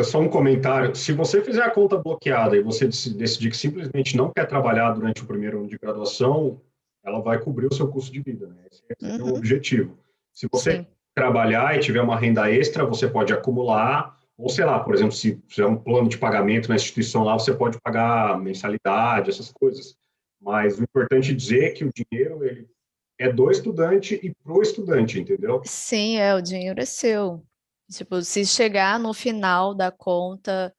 só um comentário. Se você fizer a conta bloqueada e você decidir que simplesmente não quer trabalhar durante o primeiro ano de graduação, ela vai cobrir o seu custo de vida, né? Esse é o objetivo. Se você trabalhar e tiver uma renda extra, você pode acumular, ou sei lá, por exemplo, se fizer um plano de pagamento na instituição lá, você pode pagar mensalidade, essas coisas. Mas o importante é dizer que o dinheiro ele é do estudante e pro estudante, entendeu? Sim, o dinheiro é seu. Tipo, se chegar no final da conta,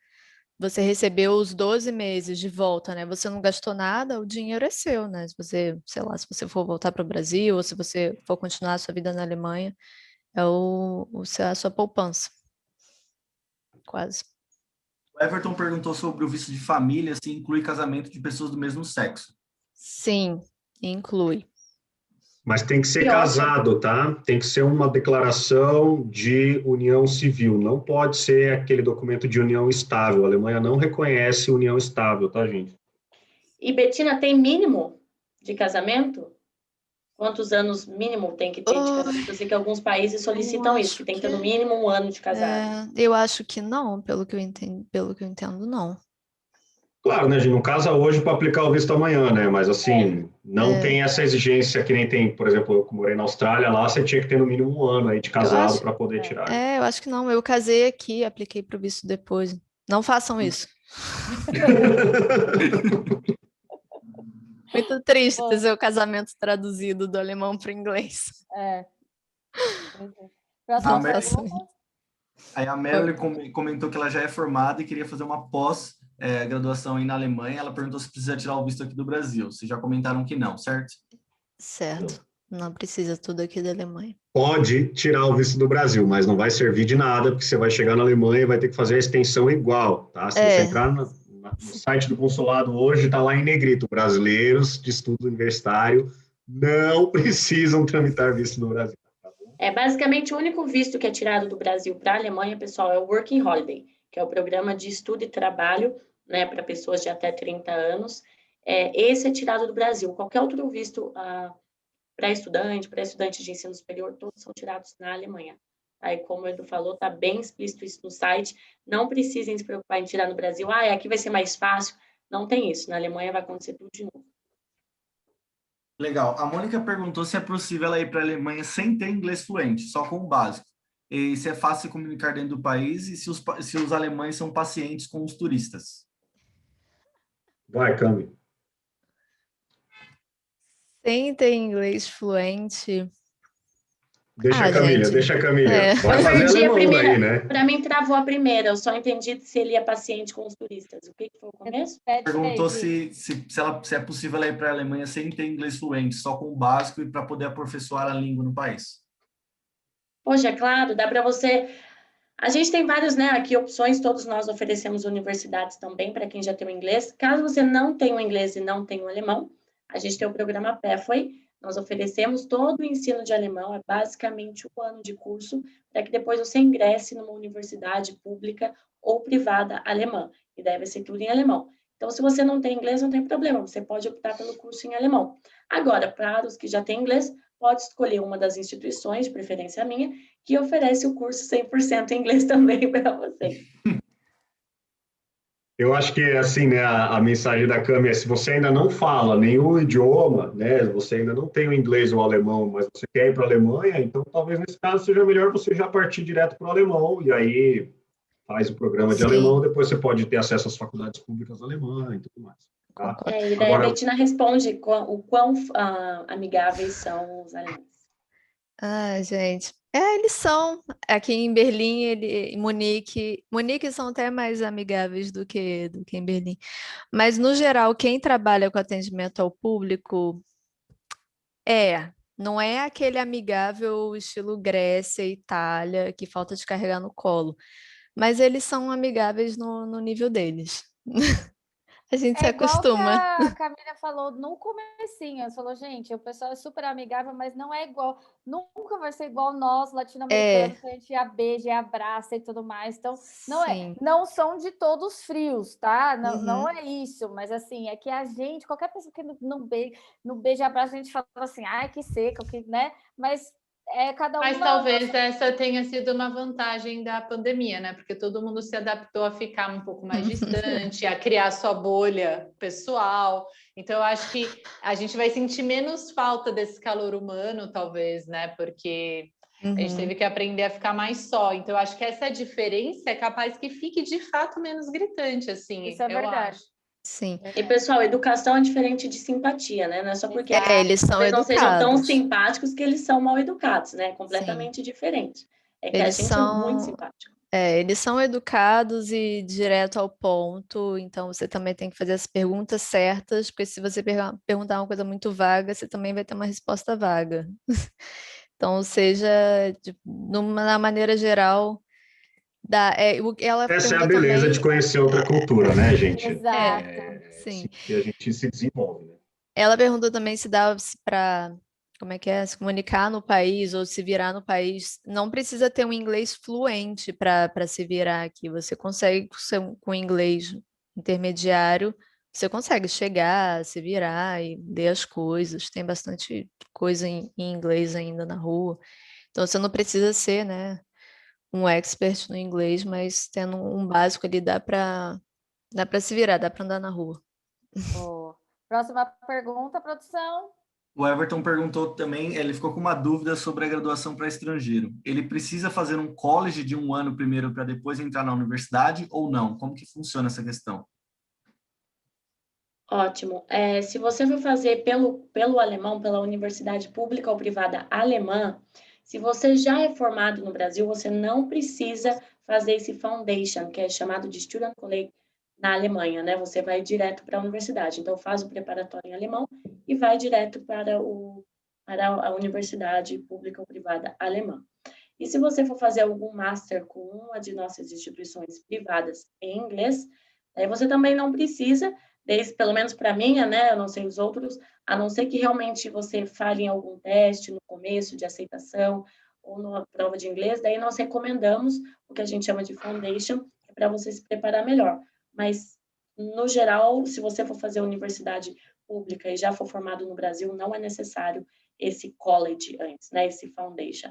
você recebeu os 12 meses de volta, né? Você não gastou nada, o dinheiro é seu, né? Se você, sei lá, se você for voltar para o Brasil ou se você for continuar a sua vida na Alemanha, é a sua poupança. Quase. O Everton perguntou sobre o visto de família, se inclui casamento de pessoas do mesmo sexo. Sim, inclui. Mas tem que ser Que ótimo. casado, tá? Tem que ser uma declaração de união civil. Não pode ser aquele documento de união estável. A Alemanha não reconhece união estável, tá, gente? E Betina, tem mínimo de casamento? Quantos anos mínimo tem que ter de casamento? Eu sei que alguns países solicitam isso, que tem que ter no mínimo 1 ano de casado. Eu acho que não, pelo que eu entendo, não. Claro, né, a gente não casa hoje para aplicar o visto amanhã, né? Mas assim, não tem essa exigência que nem tem, por exemplo, eu que morei na Austrália, lá você tinha que ter no mínimo 1 ano aí de casado para poder tirar. Eu acho que não. Eu casei aqui, apliquei para o visto depois. Não façam isso. Muito triste ter seu casamento traduzido do alemão para o inglês. Próxima pergunta. Aí a Melanie comentou que ela já é formada e queria fazer uma pós-graduação aí na Alemanha. Ela perguntou se precisa tirar o visto aqui do Brasil. Vocês já comentaram que não, certo? Certo. Não precisa tudo aqui da Alemanha. Pode tirar o visto do Brasil, mas não vai servir de nada, porque você vai chegar na Alemanha e vai ter que fazer a extensão igual, tá? Se você entrar no site do consulado hoje, está lá em negrito, brasileiros de estudo universitário não precisam tramitar visto no Brasil. Basicamente, o único visto que é tirado do Brasil para a Alemanha, pessoal, é o Working Holiday, que é o programa de estudo e trabalho, né, para pessoas de até 30 anos. Esse é tirado do Brasil. Qualquer outro visto para estudante de ensino superior, todos são tirados na Alemanha. Aí, como o Edu falou, está bem explícito isso no site. Não precisem se preocupar em tirar no Brasil. Aqui vai ser mais fácil. Não tem isso. Na Alemanha vai acontecer tudo de novo. Legal. A Mônica perguntou se é possível ela ir para a Alemanha sem ter inglês fluente, só com o básico. E se é fácil se comunicar dentro do país e se os alemães são pacientes com os turistas. Vai, Cami. Sem ter inglês fluente... Deixa a Camila, gente. deixa a Camila. Vai Eu fazer perdi a alemão primeira. daí, né? Para mim, travou a primeira. Eu só entendi se ele é paciente com os turistas. O que foi o começo? Perguntou se é possível ela ir para a Alemanha sem ter inglês fluente, só com o básico e para poder aperfeiçoar a língua no país. Poxa, claro, dá para você... A gente tem vários, né, aqui opções, todos nós oferecemos universidades também para quem já tem o inglês. Caso você não tenha o inglês e não tenha o alemão, a gente tem o programa Pathway. Nós oferecemos todo o ensino de alemão, é basicamente 1 ano de curso, para que depois você ingresse numa universidade pública ou privada alemã, e deve ser tudo em alemão. Então, se você não tem inglês, não tem problema, você pode optar pelo curso em alemão. Agora, para os que já têm inglês, pode escolher uma das instituições, de preferência a minha, que oferece o curso 100% em inglês também para você. Eu acho que, assim, né, a mensagem da Cami é, se você ainda não fala nenhum idioma, né, você ainda não tem o inglês ou o alemão, mas você quer ir para a Alemanha, então talvez nesse caso seja melhor você já partir direto para o alemão, e aí faz o programa de alemão, depois você pode ter acesso às faculdades públicas alemãs e tudo mais. Tá? E daí a Betina responde o quão amigáveis são os alemães. Gente, eles são, aqui em Berlim, em Munique são até mais amigáveis do que em Berlim, mas no geral, quem trabalha com atendimento ao público não é aquele amigável estilo Grécia, Itália, que falta de carregar no colo, mas eles são amigáveis no nível deles. A gente se acostuma. Igual que a Camila falou no comecinho, ela falou, gente, o pessoal é super amigável, mas não é igual, nunca vai ser igual nós, latino-americanos, que a gente beija, abraça e tudo mais. Então, não são de todos frios, tá? Não é isso, mas assim, é que a gente, qualquer pessoa que não beija, abraça, a gente fala assim, que seca, né? Mas cada um. Mas talvez essa tenha sido uma vantagem da pandemia, né? Porque todo mundo se adaptou a ficar um pouco mais distante, a criar sua bolha pessoal. Então, eu acho que a gente vai sentir menos falta desse calor humano, talvez, né? Porque a gente teve que aprender a ficar mais só. Então, eu acho que essa diferença é capaz que fique, de fato, menos gritante, assim. Isso é verdade. Acho. Sim. E, pessoal, educação é diferente de simpatia, né? Não é só porque eles são não educados. sejam tão simpáticos que eles são mal educados, né? Completamente diferente. É que a Eles gente é muito são, simpático. eles são educados e direto ao ponto, então você também tem que fazer as perguntas certas, porque se você perguntar uma coisa muito vaga, você também vai ter uma resposta vaga. Então, seja, tipo, na maneira geral, ela Essa é a perguntou beleza de também, conhecer outra cultura, né, gente? Exato. É assim sim, que a gente se desenvolve, né? ela perguntou também se dá para, como é que é, se comunicar no país ou se virar no país. Não precisa ter um inglês fluente para se virar aqui. Você consegue, com inglês intermediário, você consegue chegar, se virar e ler as coisas. Tem bastante coisa em inglês ainda na rua. Então você não precisa ser, né, um expert no inglês, mas tendo um básico ali dá para se virar, dá para andar na rua. Boa. Próxima pergunta, produção. O Everton perguntou também, ele ficou com uma dúvida sobre a graduação para estrangeiro. Ele precisa fazer um college de 1 ano primeiro para depois entrar na universidade ou não? Como que funciona essa questão? Ótimo. Se você for fazer pelo alemão, pela universidade pública ou privada alemã, se você já é formado no Brasil, você não precisa fazer esse foundation, que é chamado de Student College na Alemanha, né? Você vai direto para a universidade. Então, faz o preparatório em alemão e vai direto para a universidade pública ou privada alemã. E se você for fazer algum master com uma de nossas instituições privadas em inglês, você também não precisa, pelo menos para a minha, né, eu não sei os outros, a não ser que realmente você fale em algum teste no começo de aceitação ou numa prova de inglês, daí nós recomendamos o que a gente chama de foundation, para você se preparar melhor. Mas, no geral, se você for fazer universidade pública e já for formado no Brasil, não é necessário esse college antes, né, esse foundation.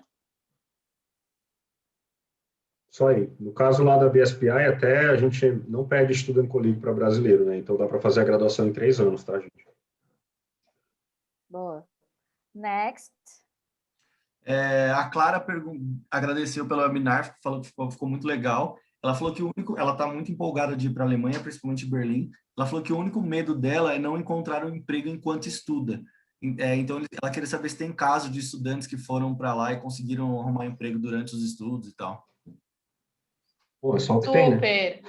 Só aí. No caso lá da BSPI, até a gente não pede Student College para brasileiro, né? Então dá para fazer a graduação em 3 anos, tá, gente? Boa. Next. A Clara agradeceu pelo webinar, falou que ficou muito legal. Ela falou que ela está muito empolgada de ir para a Alemanha, principalmente Berlim. Ela falou que o único medo dela é não encontrar um emprego enquanto estuda. Então, ela queria saber se tem caso de estudantes que foram para lá e conseguiram arrumar emprego durante os estudos e tal. Pô, é só o que tem, né? Super.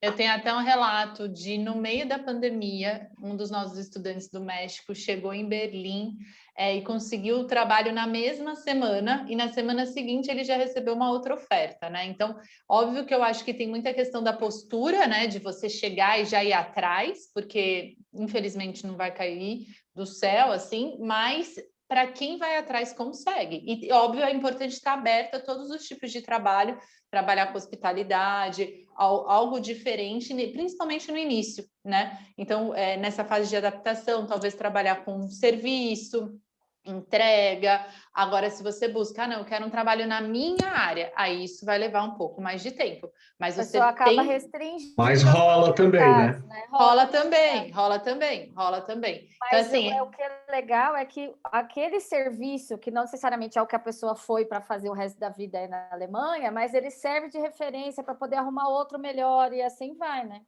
Eu tenho até um relato de, no meio da pandemia, um dos nossos estudantes do México chegou em Berlim e conseguiu o trabalho na mesma semana, e na semana seguinte ele já recebeu uma outra oferta, né? Então, óbvio que eu acho que tem muita questão da postura, né? De você chegar e já ir atrás, porque infelizmente não vai cair do céu, assim, mas para quem vai atrás consegue. E, óbvio, é importante estar aberto a todos os tipos de trabalho, trabalhar com hospitalidade, algo diferente, principalmente no início, né? Então, nessa fase de adaptação, talvez trabalhar com serviço, entrega. Agora, se você busca, não, eu quero um trabalho na minha área, aí isso vai levar um pouco mais de tempo. Mas você acaba restringindo. Mas rola também, né? Rola também. Mas então, assim, o que é legal é que aquele serviço, que não necessariamente é o que a pessoa foi para fazer o resto da vida aí na Alemanha, mas ele serve de referência para poder arrumar outro melhor e assim vai, né?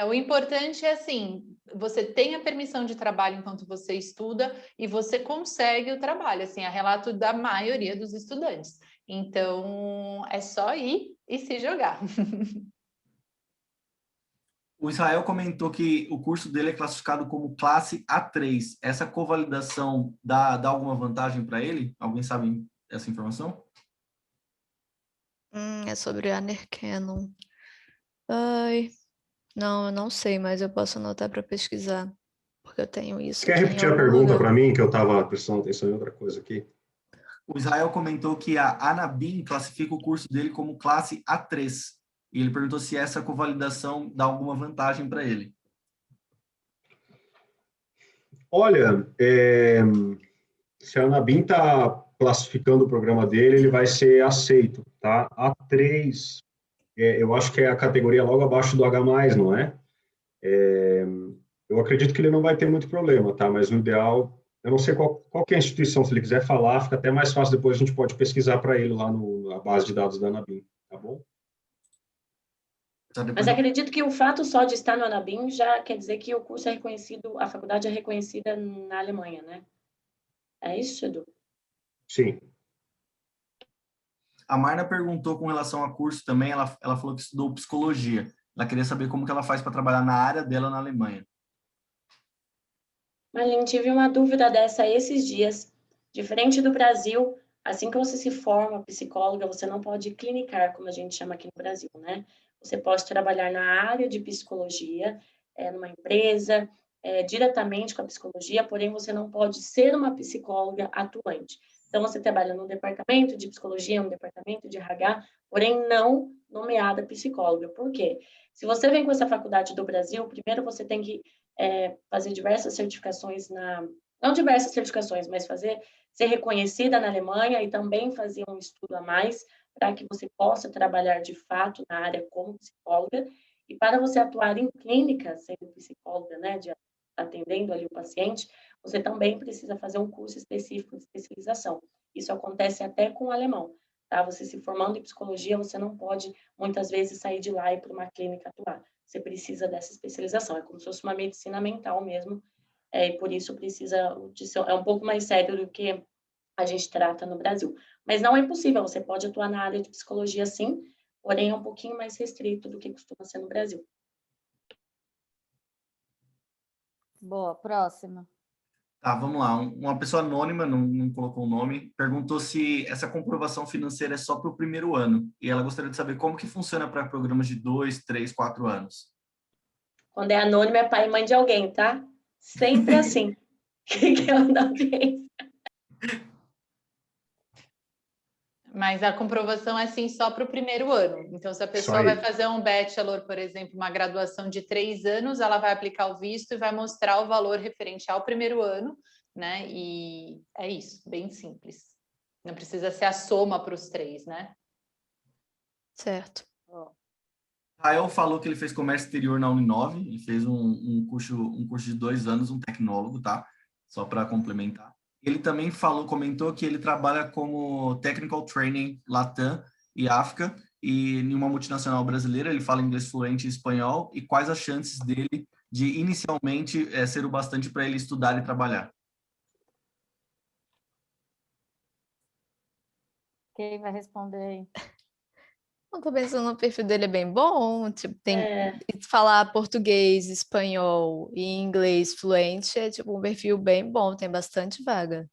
O importante é assim, você tem a permissão de trabalho enquanto você estuda e você consegue o trabalho, assim, é relato da maioria dos estudantes. Então, é só ir e se jogar. O Israel comentou que o curso dele é classificado como classe A3. Essa convalidação dá alguma vantagem para ele? Alguém sabe essa informação? É sobre a Anerkennung. Ai, não, eu não sei, mas eu posso anotar para pesquisar, porque eu tenho isso Quer aqui em repetir a algum pergunta lugar. para mim, que eu estava prestando atenção em outra coisa aqui? O Israel comentou que a Anabim classifica o curso dele como classe A3. E ele perguntou se essa convalidação dá alguma vantagem para ele. Olha, se a Anabim está classificando o programa dele, ele vai ser aceito, tá? A3, eu acho que é a categoria logo abaixo do H+, não é? Eu acredito que ele não vai ter muito problema, tá? Mas o ideal, eu não sei qual que é a instituição, se ele quiser falar, fica até mais fácil, depois a gente pode pesquisar para ele lá na base de dados da Anabim, tá bom? Mas acredito que o fato só de estar no Anabim já quer dizer que o curso é reconhecido, a faculdade é reconhecida na Alemanha, né? É isso, Edu? Sim. A Marna perguntou com relação a curso também, ela falou que estudou psicologia. Ela queria saber como que ela faz para trabalhar na área dela na Alemanha. Mas a gente tive uma dúvida dessa esses dias. Diferente do Brasil, assim que você se forma psicóloga, você não pode clinicar, como a gente chama aqui no Brasil, né? Você pode trabalhar na área de psicologia, numa empresa, diretamente com a psicologia, porém você não pode ser uma psicóloga atuante. Então, você trabalha num departamento de psicologia, num departamento de RH, porém não nomeada psicóloga. Por quê? Se você vem com essa faculdade do Brasil, primeiro você tem que fazer diversas certificações não diversas certificações, mas ser reconhecida na Alemanha e também fazer um estudo a mais para que você possa trabalhar de fato na área como psicóloga. E para você atuar em clínica, sendo psicóloga, né, atendendo ali o paciente, você também precisa fazer um curso específico de especialização. Isso acontece até com o alemão, tá? Você se formando em psicologia, você não pode, muitas vezes, sair de lá e ir para uma clínica atuar. Você precisa dessa especialização. É como se fosse uma medicina mental mesmo, e por isso precisa é um pouco mais sério do que a gente trata no Brasil. Mas não é impossível, você pode atuar na área de psicologia sim, porém é um pouquinho mais restrito do que costuma ser no Brasil. Boa, próxima. Tá, vamos lá. Uma pessoa anônima, não colocou o nome, perguntou se essa comprovação financeira é só para o primeiro ano. E ela gostaria de saber como que funciona para programas de 2, 3, 4 anos. Quando é anônimo, é pai e mãe de alguém, tá? Sempre assim. Que é o da audiência. Mas a comprovação é assim só para o primeiro ano. Então, se a pessoa vai fazer um bachelor, por exemplo, uma graduação de 3 anos, ela vai aplicar o visto e vai mostrar o valor referente ao primeiro ano, né? E é isso, bem simples. Não precisa ser a soma para os 3, né? Certo. Rael falou que ele fez comércio exterior na Uninove e fez um curso de 2 anos, um tecnólogo, tá? Só para complementar. Ele também comentou que ele trabalha como Technical Training Latam e África e em uma multinacional brasileira. Ele fala inglês fluente e espanhol. E quais as chances dele de inicialmente ser o bastante para ele estudar e trabalhar? Quem vai responder aí? Eu tô pensando no perfil dele é bem bom, tipo, tem falar português, espanhol e inglês fluente, é tipo um perfil bem bom, tem bastante vaga.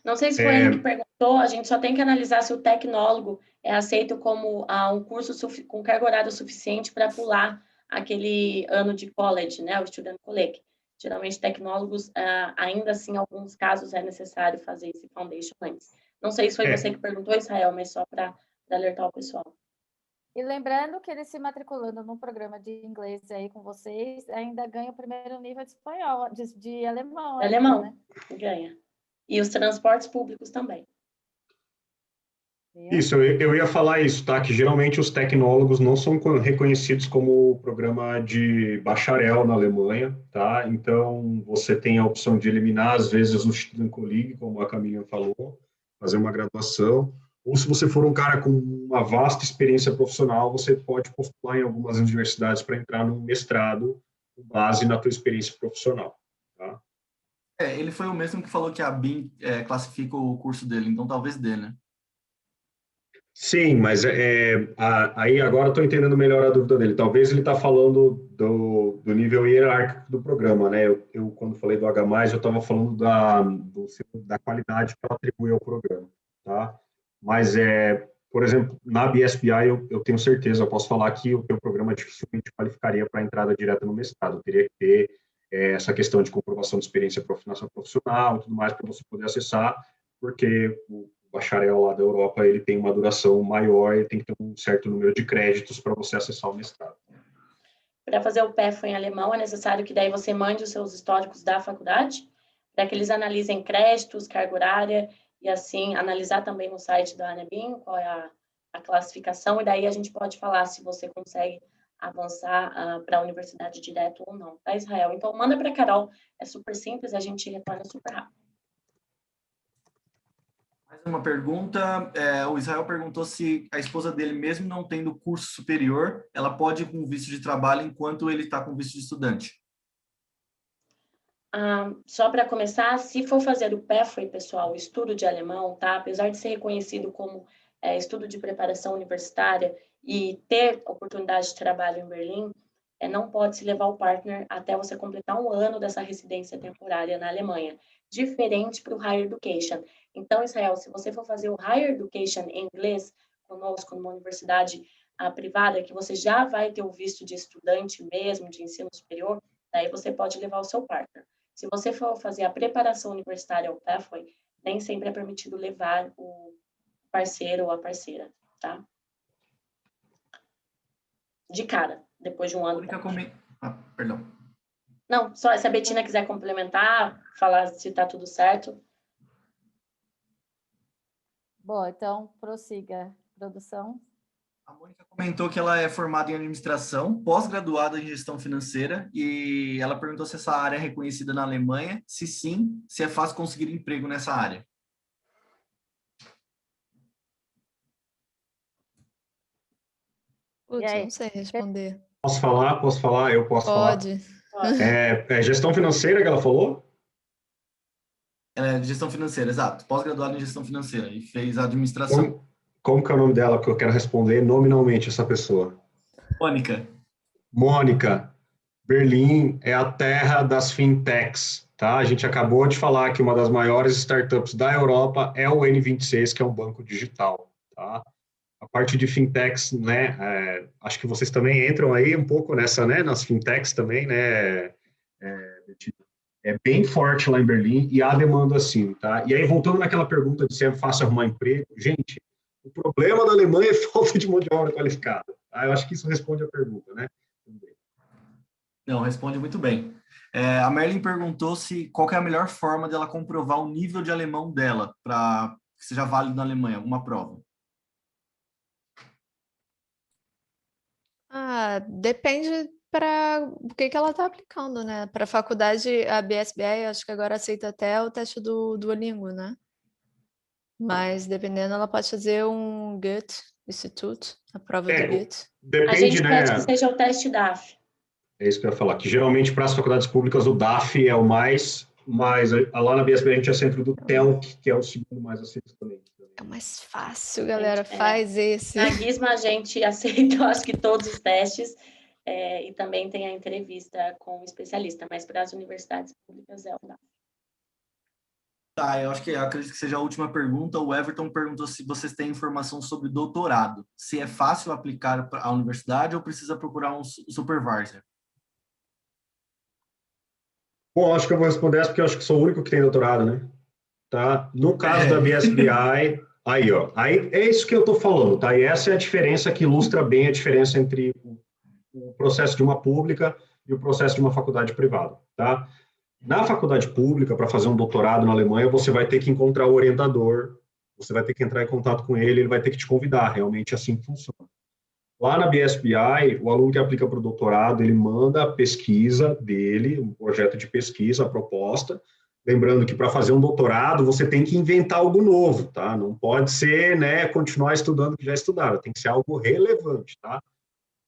Não sei se foi ele que perguntou, a gente só tem que analisar se o tecnólogo é aceito como um curso com carga horária suficiente para pular aquele ano de college, né, o student college. Geralmente, tecnólogos, ainda assim, em alguns casos, é necessário fazer esse foundation antes. Não sei se foi você que perguntou, Israel, mas só para alertar o pessoal. E lembrando que ele se matriculando num programa de inglês aí com vocês, ainda ganha o primeiro nível de espanhol, de alemão. De alemão, né? Ganha. E os transportes públicos também. Isso, eu ia falar isso, tá? Que geralmente os tecnólogos não são reconhecidos como programa de bacharel na Alemanha, tá? Então, você tem a opção de eliminar, às vezes, o Student Colleague, como a Camila falou, fazer uma graduação. Ou se você for um cara com uma vasta experiência profissional, você pode postular em algumas universidades para entrar num mestrado com base na tua experiência profissional, tá? Ele foi o mesmo que falou que a BIM classifica o curso dele, então talvez dê, né? Sim, mas aí agora estou entendendo melhor a dúvida dele. Talvez ele está falando do nível hierárquico do programa, né? Eu quando falei do H+, eu estava falando da qualidade para atribuir ao programa, tá? Mas, por exemplo, na BSPI eu tenho certeza, eu posso falar que o teu programa dificilmente qualificaria para a entrada direta no mestrado. Eu teria que ter essa questão de comprovação de experiência profissional e tudo mais para você poder acessar, porque o bacharel lá da Europa, ele tem uma duração maior, ele tem que ter um certo número de créditos para você acessar o mestrado. Para fazer o PEF em alemão, é necessário que daí você mande os seus históricos da faculdade, para que eles analisem créditos, carga horária, e assim, analisar também no site da ANEBIM qual é a classificação, e daí a gente pode falar se você consegue avançar para a universidade direto ou não, tá, Israel? Então, manda para a Carol, é super simples, a gente retorna super rápido. Mais uma pergunta, o Israel perguntou se a esposa dele, mesmo não tendo curso superior, ela pode ir com visto de trabalho enquanto ele está com visto de estudante. Só para começar, se for fazer o PEFRE, pessoal, o estudo de alemão, tá? Apesar de ser reconhecido como estudo de preparação universitária e ter oportunidade de trabalho em Berlim, não pode se levar o partner até você completar 1 ano dessa residência temporária na Alemanha, diferente para o Higher Education. Então, Israel, se você for fazer o Higher Education em inglês conosco, numa universidade privada, que você já vai ter o visto de estudante mesmo, de ensino superior, daí você pode levar o seu partner. Se você for fazer a preparação universitária ou Pathway, nem sempre é permitido levar o parceiro ou a parceira, tá? De cara, depois de 1 ano. Perdão. Não, só se a Betina quiser complementar, falar se está tudo certo. Bom, então prossiga, produção. A Mônica comentou que ela é formada em administração, pós-graduada em gestão financeira, e ela perguntou se essa área é reconhecida na Alemanha, se sim, se é fácil conseguir emprego nessa área. Putz, eu não sei responder. Posso falar? Posso falar? Eu posso Pode. falar? É gestão financeira que ela falou? Ela é de gestão financeira, exato. Pós-graduada em gestão financeira e fez administração. Como que é o nome dela? Que eu quero responder nominalmente essa pessoa. Mônica. Mônica, Berlim é a terra das fintechs, tá? A gente acabou de falar que uma das maiores startups da Europa é o N26, que é um banco digital, tá? A parte de fintechs, né? Acho que vocês também entram aí um pouco nessa, né? Nas fintechs também, né? É bem forte lá em Berlim e há demanda assim, tá? E aí, voltando naquela pergunta de se é fácil arrumar emprego, gente, o problema da Alemanha é falta de mão de obra qualificada. Tá? Eu acho que isso responde a pergunta, né? Não, responde muito bem. A Merlin perguntou qual que é a melhor forma dela comprovar o nível de alemão dela para que seja válido na Alemanha, alguma prova. Depende para o que ela está aplicando, né? Para a faculdade, a BSBI, acho que agora aceita até o teste do Duolingo, né? Mas, dependendo, ela pode fazer um Goethe Institute, a prova do Goethe. Depende, a gente né? pede que seja o teste DAF. É isso que eu ia falar, que geralmente para as faculdades públicas o DAF é o mais, mas lá na BSB a gente é sempre do TELC, que é o segundo mais aceito também. É o mais fácil, galera, faz esse. Na Gizmo a gente aceita, eu acho que todos os testes, e também tem a entrevista com o especialista, mas para as universidades públicas é o DAF. Tá, eu acredito que seja a última pergunta. O Everton perguntou se vocês têm informação sobre doutorado. Se é fácil aplicar à universidade ou precisa procurar um supervisor? Bom, acho que eu vou responder essa porque eu acho que sou o único que tem doutorado, né? Tá? No caso da BSBI, aí, ó. Aí é isso que eu estou falando, tá? E essa é a diferença que ilustra bem a diferença entre o processo de uma pública e o processo de uma faculdade privada, tá? Na faculdade pública, para fazer um doutorado na Alemanha, você vai ter que encontrar o orientador, você vai ter que entrar em contato com ele vai ter que te convidar, realmente assim que funciona. Lá na BSBI, o aluno que aplica para o doutorado, ele manda a pesquisa dele, um projeto de pesquisa, a proposta, lembrando que para fazer um doutorado, você tem que inventar algo novo, tá? Não pode ser, né, continuar estudando o que já estudava, tem que ser algo relevante, tá?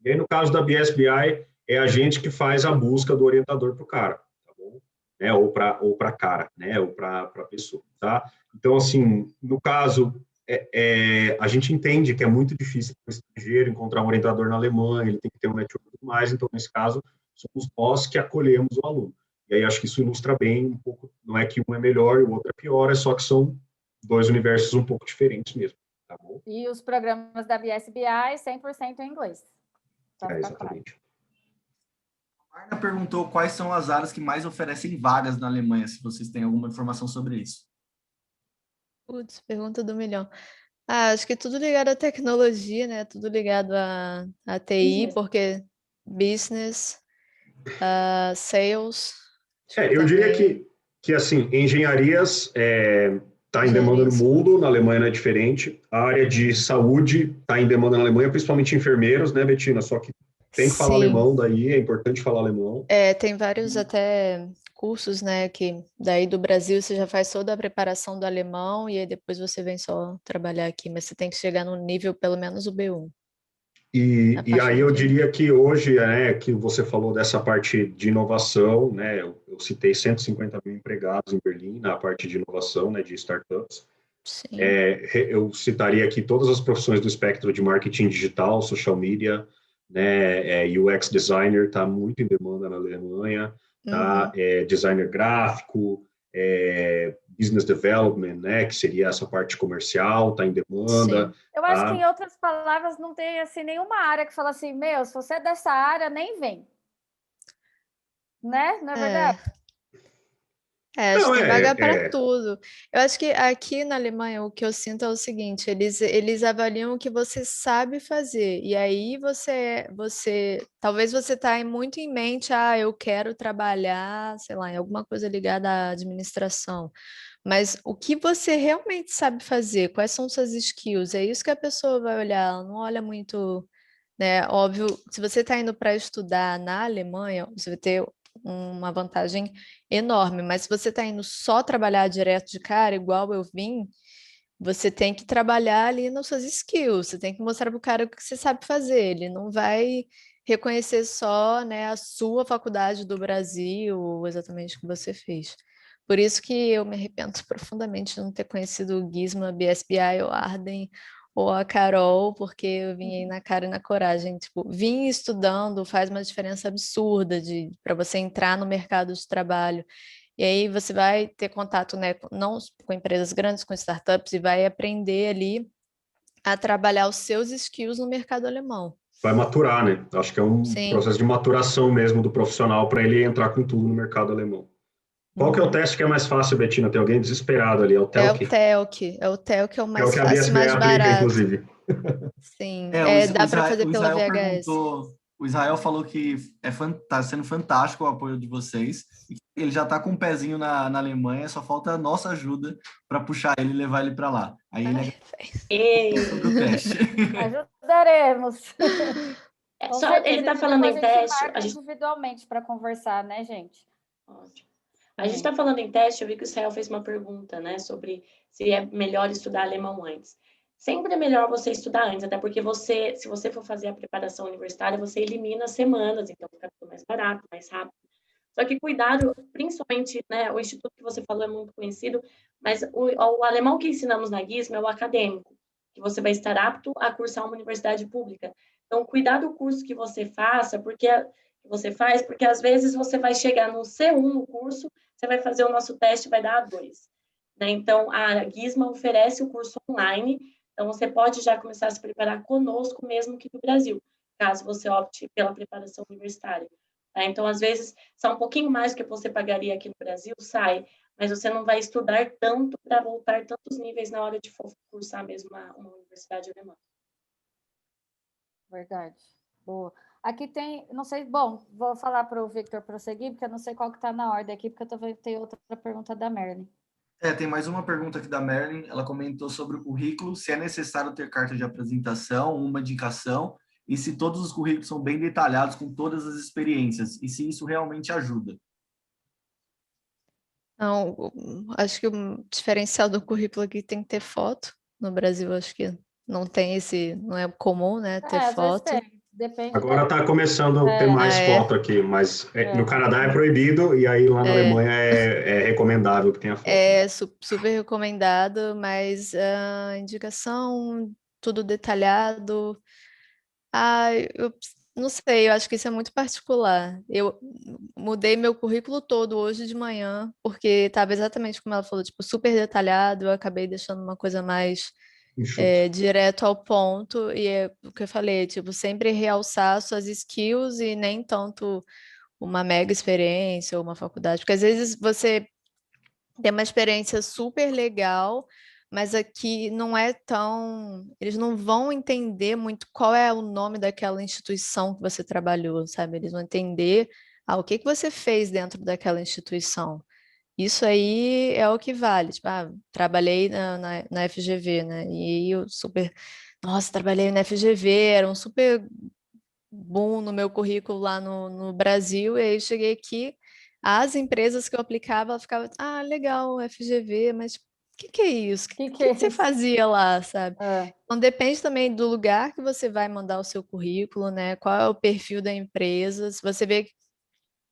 E aí, no caso da BSBI, é a gente que faz a busca do orientador para o cara, tá bom? Né, ou para cara, né, ou para a pessoa, tá? Então, assim, no caso, a gente entende que é muito difícil para o estrangeiro encontrar um orientador na Alemanha, ele tem que ter um network e tudo mais, então, nesse caso, somos nós que acolhemos o aluno. E aí, acho que isso ilustra bem um pouco, não é que um é melhor e o outro é pior, é só que são dois universos um pouco diferentes mesmo, tá bom? E os programas da BSBI, 100% em inglês. Exatamente. A Marna perguntou quais são as áreas que mais oferecem vagas na Alemanha, se vocês têm alguma informação sobre isso. Putz, pergunta do milhão. Acho que tudo ligado à tecnologia, né? Tudo ligado à TI, porque business, sales. Eu diria que assim, engenharias está em demanda no mundo, na Alemanha não é diferente. A área de saúde está em demanda na Alemanha, principalmente enfermeiros, né, Betina? Só que tem que falar alemão daí, é importante falar alemão. Tem vários até cursos, né, que daí do Brasil você já faz toda a preparação do alemão e aí depois você vem só trabalhar aqui, mas você tem que chegar no nível pelo menos o B1. E aí eu diria que hoje, que você falou dessa parte de inovação, né, eu citei 150 mil empregados em Berlim na parte de inovação, né, de startups. Sim. Eu citaria aqui todas as profissões do espectro de marketing digital, social media, né, UX designer está muito em demanda na Alemanha, tá? Designer gráfico, business development, né, que seria essa parte comercial, está em demanda. Sim. Eu acho que, em outras palavras, não tem assim, nenhuma área que fala assim, meu, se você é dessa área, nem vem. Né? Não é verdade? Acho Não, que tem vaga para tudo. Eu acho que aqui na Alemanha o que eu sinto é o seguinte, eles avaliam o que você sabe fazer. E aí talvez você está muito em mente, eu quero trabalhar, sei lá, em alguma coisa ligada à administração. Mas o que você realmente sabe fazer? Quais são suas skills? É isso que a pessoa vai olhar. Ela não olha muito, né? Óbvio, se você está indo para estudar na Alemanha, você vai ter uma vantagem enorme. Mas se você está indo só trabalhar direto de cara, igual eu vim, você tem que trabalhar ali nas suas skills. Você tem que mostrar para o cara o que você sabe fazer. Ele não vai reconhecer só, né, a sua faculdade do Brasil, exatamente o que você fez. Por isso que eu me arrependo profundamente de não ter conhecido o Gizmo, a BSBI, ou a Arden, ou a Carol, porque eu vim aí na cara e na coragem. Tipo, vim estudando faz uma diferença absurda para você entrar no mercado de trabalho. E aí você vai ter contato, né, não com empresas grandes, com startups, e vai aprender ali a trabalhar os seus skills no mercado alemão. Vai maturar, né? Acho que é um processo de maturação mesmo do profissional para ele entrar com tudo no mercado alemão. Qual que é o teste que é mais fácil, Betina? Tem alguém desesperado ali, é o TELC? É o TELC é o mais que a fácil e BSBI mais aplica, barato. inclusive. Sim, dá para fazer o pela Israel VHS. O Israel falou que tá sendo fantástico o apoio de vocês. Ele já está com um pezinho na Alemanha, só falta a nossa ajuda para puxar ele e levar ele para lá. Aí ele sobre o teste. Ajudaremos. Ele está falando em teste. A gente individualmente para conversar, né, gente? Ótimo. A gente está falando em teste, eu vi que o Israel fez uma pergunta, né, sobre se é melhor estudar alemão antes. Sempre é melhor você estudar antes, até porque se você for fazer a preparação universitária, você elimina semanas, então fica tudo mais barato, mais rápido. Só que cuidado, principalmente, né, o instituto que você falou é muito conhecido, mas o alemão que ensinamos na Gizmo é o acadêmico, que você vai estar apto a cursar uma universidade pública. Então, cuidado o curso que você faça, porque às vezes você vai chegar no C1 no curso, você vai fazer o nosso teste, vai dar A2. Né? Então, a Gizmo oferece o curso online, então você pode já começar a se preparar conosco, mesmo que no Brasil, caso você opte pela preparação universitária. Tá? Então, às vezes, sai um pouquinho mais do que você pagaria aqui no Brasil, sai, mas você não vai estudar tanto para voltar tantos níveis na hora de cursar mesmo uma universidade alemã. Verdade. Boa. Aqui tem, não sei, bom, vou falar para o Victor prosseguir, porque eu não sei qual que está na ordem aqui, porque eu também tenho outra pergunta da Merlin. Tem mais uma pergunta aqui da Merlin. Ela comentou sobre o currículo, se é necessário ter carta de apresentação, uma indicação, e se todos os currículos são bem detalhados com todas as experiências, e se isso realmente ajuda. Não, acho que o diferencial do currículo aqui tem que ter foto. No Brasil, acho que não tem não é comum, né, ter foto. Depende. Agora está começando a ter mais foto aqui, mas no Canadá é proibido e aí lá na Alemanha é recomendável que tenha foto. É super recomendado, mas a indicação, tudo detalhado. Eu não sei, eu acho que isso é muito particular. Eu mudei meu currículo todo hoje de manhã, porque estava exatamente como ela falou, tipo, super detalhado, eu acabei deixando uma coisa mais direto ao ponto, e é o que eu falei, tipo, sempre realçar suas skills e nem tanto uma mega experiência ou uma faculdade, porque às vezes você tem uma experiência super legal, mas aqui não é tão. Eles não vão entender muito qual é o nome daquela instituição que você trabalhou, sabe? Eles vão entender o que você fez dentro daquela instituição. Isso aí é o que vale. Tipo, trabalhei na FGV, né? E aí eu super. Nossa, trabalhei na FGV, era um super boom no meu currículo lá no Brasil, e aí eu cheguei aqui. As empresas que eu aplicava, ela ficava, legal, FGV, mas o que é isso? O que você fazia lá, sabe? Então depende também do lugar que você vai mandar o seu currículo, né? Qual é o perfil da empresa. Se você vê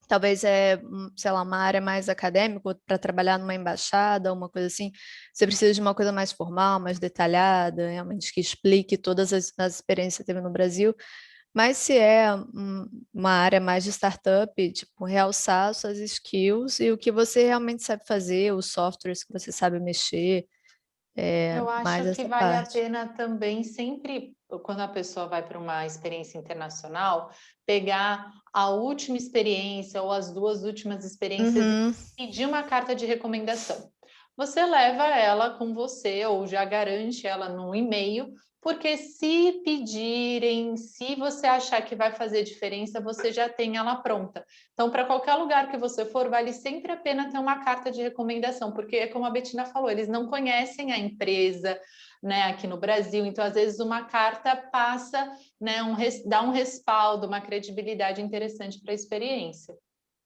talvez sei lá, uma área mais acadêmica, para trabalhar numa embaixada, uma coisa assim, você precisa de uma coisa mais formal, mais detalhada, realmente que explique todas as experiências que teve no Brasil. Mas se é uma área mais de startup, tipo, realçar suas skills e o que você realmente sabe fazer, os softwares que você sabe mexer, Eu mais acho que essa vale a parte. pena também sempre, quando a pessoa vai para uma experiência internacional, pegar a última experiência ou as 2 últimas experiências e pedir uma carta de recomendação. Você leva ela com você ou já garante ela num e-mail, porque se pedirem, se você achar que vai fazer diferença, você já tem ela pronta. Então, para qualquer lugar que você for, vale sempre a pena ter uma carta de recomendação, porque é como a Bettina falou, eles não conhecem a empresa, né, aqui no Brasil, então às vezes uma carta passa, né, dá um respaldo, uma credibilidade interessante para a experiência.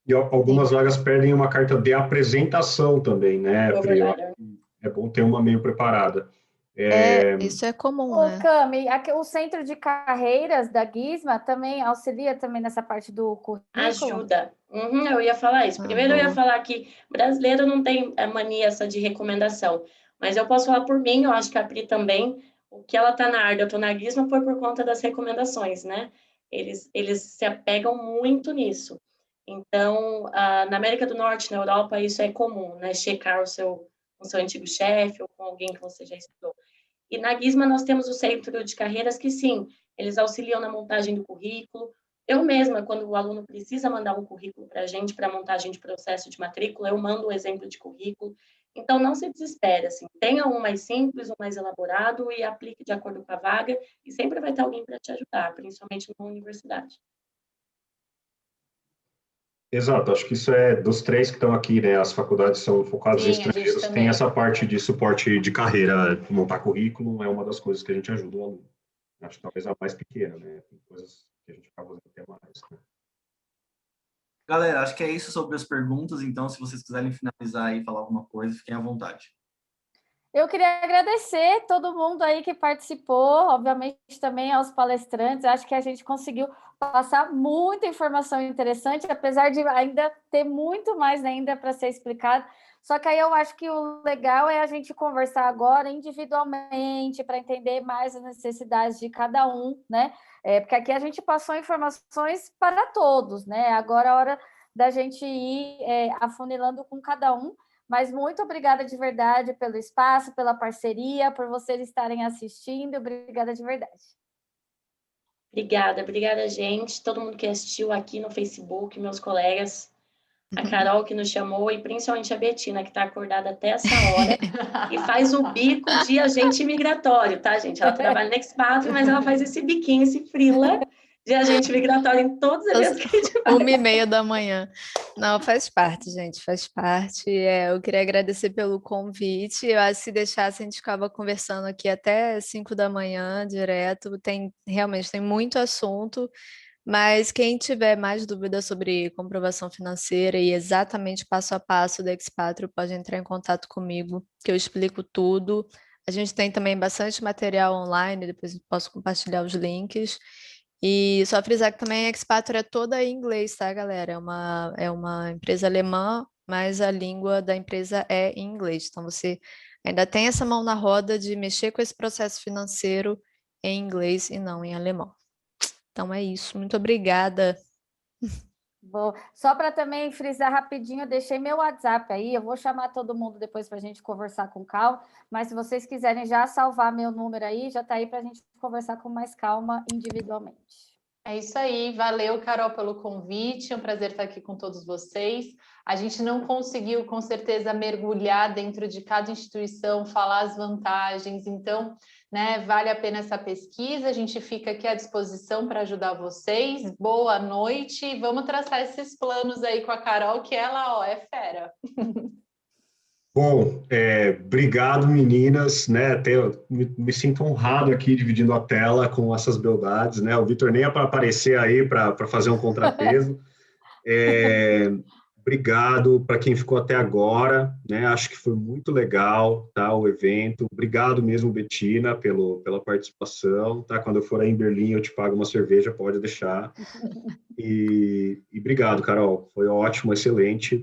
E algumas vagas pedem uma carta de apresentação também, né, Pri? Eu acho que é bom ter uma meio preparada. Isso é comum, Ô, né? Cami, o Centro de Carreiras da Gizma também auxilia também nessa parte do currículo? Ajuda. Eu ia falar isso. Primeiro eu ia falar que brasileiro não tem a mania essa de recomendação, mas eu posso falar por mim, eu acho que a Pri também, o que ela tá na Arda, eu tô na Gizma foi por conta das recomendações, né? Eles se apegam muito nisso. Então, na América do Norte, na Europa, isso é comum, né? Checar o seu antigo chefe ou com alguém que você já estudou. E na Gizma nós temos o Centro de Carreiras que, sim, eles auxiliam na montagem do currículo. Eu mesma, quando o aluno precisa mandar um currículo para a gente, para montagem de processo de matrícula, eu mando um exemplo de currículo. Então, não se desespere, assim, tenha um mais simples, um mais elaborado e aplique de acordo com a vaga e sempre vai ter alguém para te ajudar, principalmente numa universidade. Exato, acho que isso é dos 3 que estão aqui, né? As faculdades são focadas em Sim, a gente estrangeiros, tem também. essa parte de suporte de carreira, montar currículo é uma das coisas que a gente ajuda o aluno. Acho que talvez a mais pequena, né? Tem coisas que a gente acaba fazendo até mais, né? Galera, acho que é isso sobre as perguntas, então se vocês quiserem finalizar e falar alguma coisa, fiquem à vontade. Eu queria agradecer todo mundo aí que participou, obviamente também aos palestrantes. Acho que a gente conseguiu passar muita informação interessante, apesar de ainda ter muito mais ainda para ser explicado. Só que aí eu acho que o legal é a gente conversar agora individualmente para entender mais as necessidades de cada um, né? Porque aqui a gente passou informações para todos, né? Agora é a hora da gente ir afunilando com cada um. Mas muito obrigada de verdade pelo espaço, pela parceria, por vocês estarem assistindo. Obrigada de verdade. Obrigada, gente. Todo mundo que assistiu aqui no Facebook, meus colegas, a Carol que nos chamou e principalmente a Bettina, que está acordada até essa hora e faz o bico de agente migratório, tá, gente? Ela trabalha no Expatrio, mas ela faz esse biquinho, esse frila de agente migratório em todos os eventos que a gente faz. 1h30 da manhã. Não, faz parte, gente, faz parte. Eu queria agradecer pelo convite. Eu acho que se deixasse, a gente ficava conversando aqui até 5 da manhã, direto. Realmente tem muito assunto, mas quem tiver mais dúvidas sobre comprovação financeira e exatamente passo a passo do Expatrio, pode entrar em contato comigo, que eu explico tudo. A gente tem também bastante material online, depois eu posso compartilhar os links. E só frisar que também a Expatrio é toda em inglês, tá, galera? É uma empresa alemã, mas a língua da empresa é em inglês. Então, você ainda tem essa mão na roda de mexer com esse processo financeiro em inglês e não em alemão. Então, é isso. Muito obrigada. Bom, só para também frisar rapidinho, eu deixei meu WhatsApp aí, eu vou chamar todo mundo depois para a gente conversar com calma, mas se vocês quiserem já salvar meu número aí, já está aí para a gente conversar com mais calma individualmente. É isso aí, valeu, Carol, pelo convite, é um prazer estar aqui com todos vocês. A gente não conseguiu, com certeza, mergulhar dentro de cada instituição, falar as vantagens, então, né, vale a pena essa pesquisa, a gente fica aqui à disposição para ajudar vocês. Boa noite, e vamos traçar esses planos aí com a Carol, que ela, ó, é fera. Bom, obrigado, meninas, né? Me sinto honrado aqui dividindo a tela com essas beldades, né? O Vitor nem é para aparecer aí para fazer um contrapeso. Obrigado para quem ficou até agora, né? Acho que foi muito legal, tá? O evento. Obrigado mesmo, Bettina, pela participação, tá? Quando eu for aí em Berlim, eu te pago uma cerveja, pode deixar. E obrigado, Carol. Foi ótimo, excelente.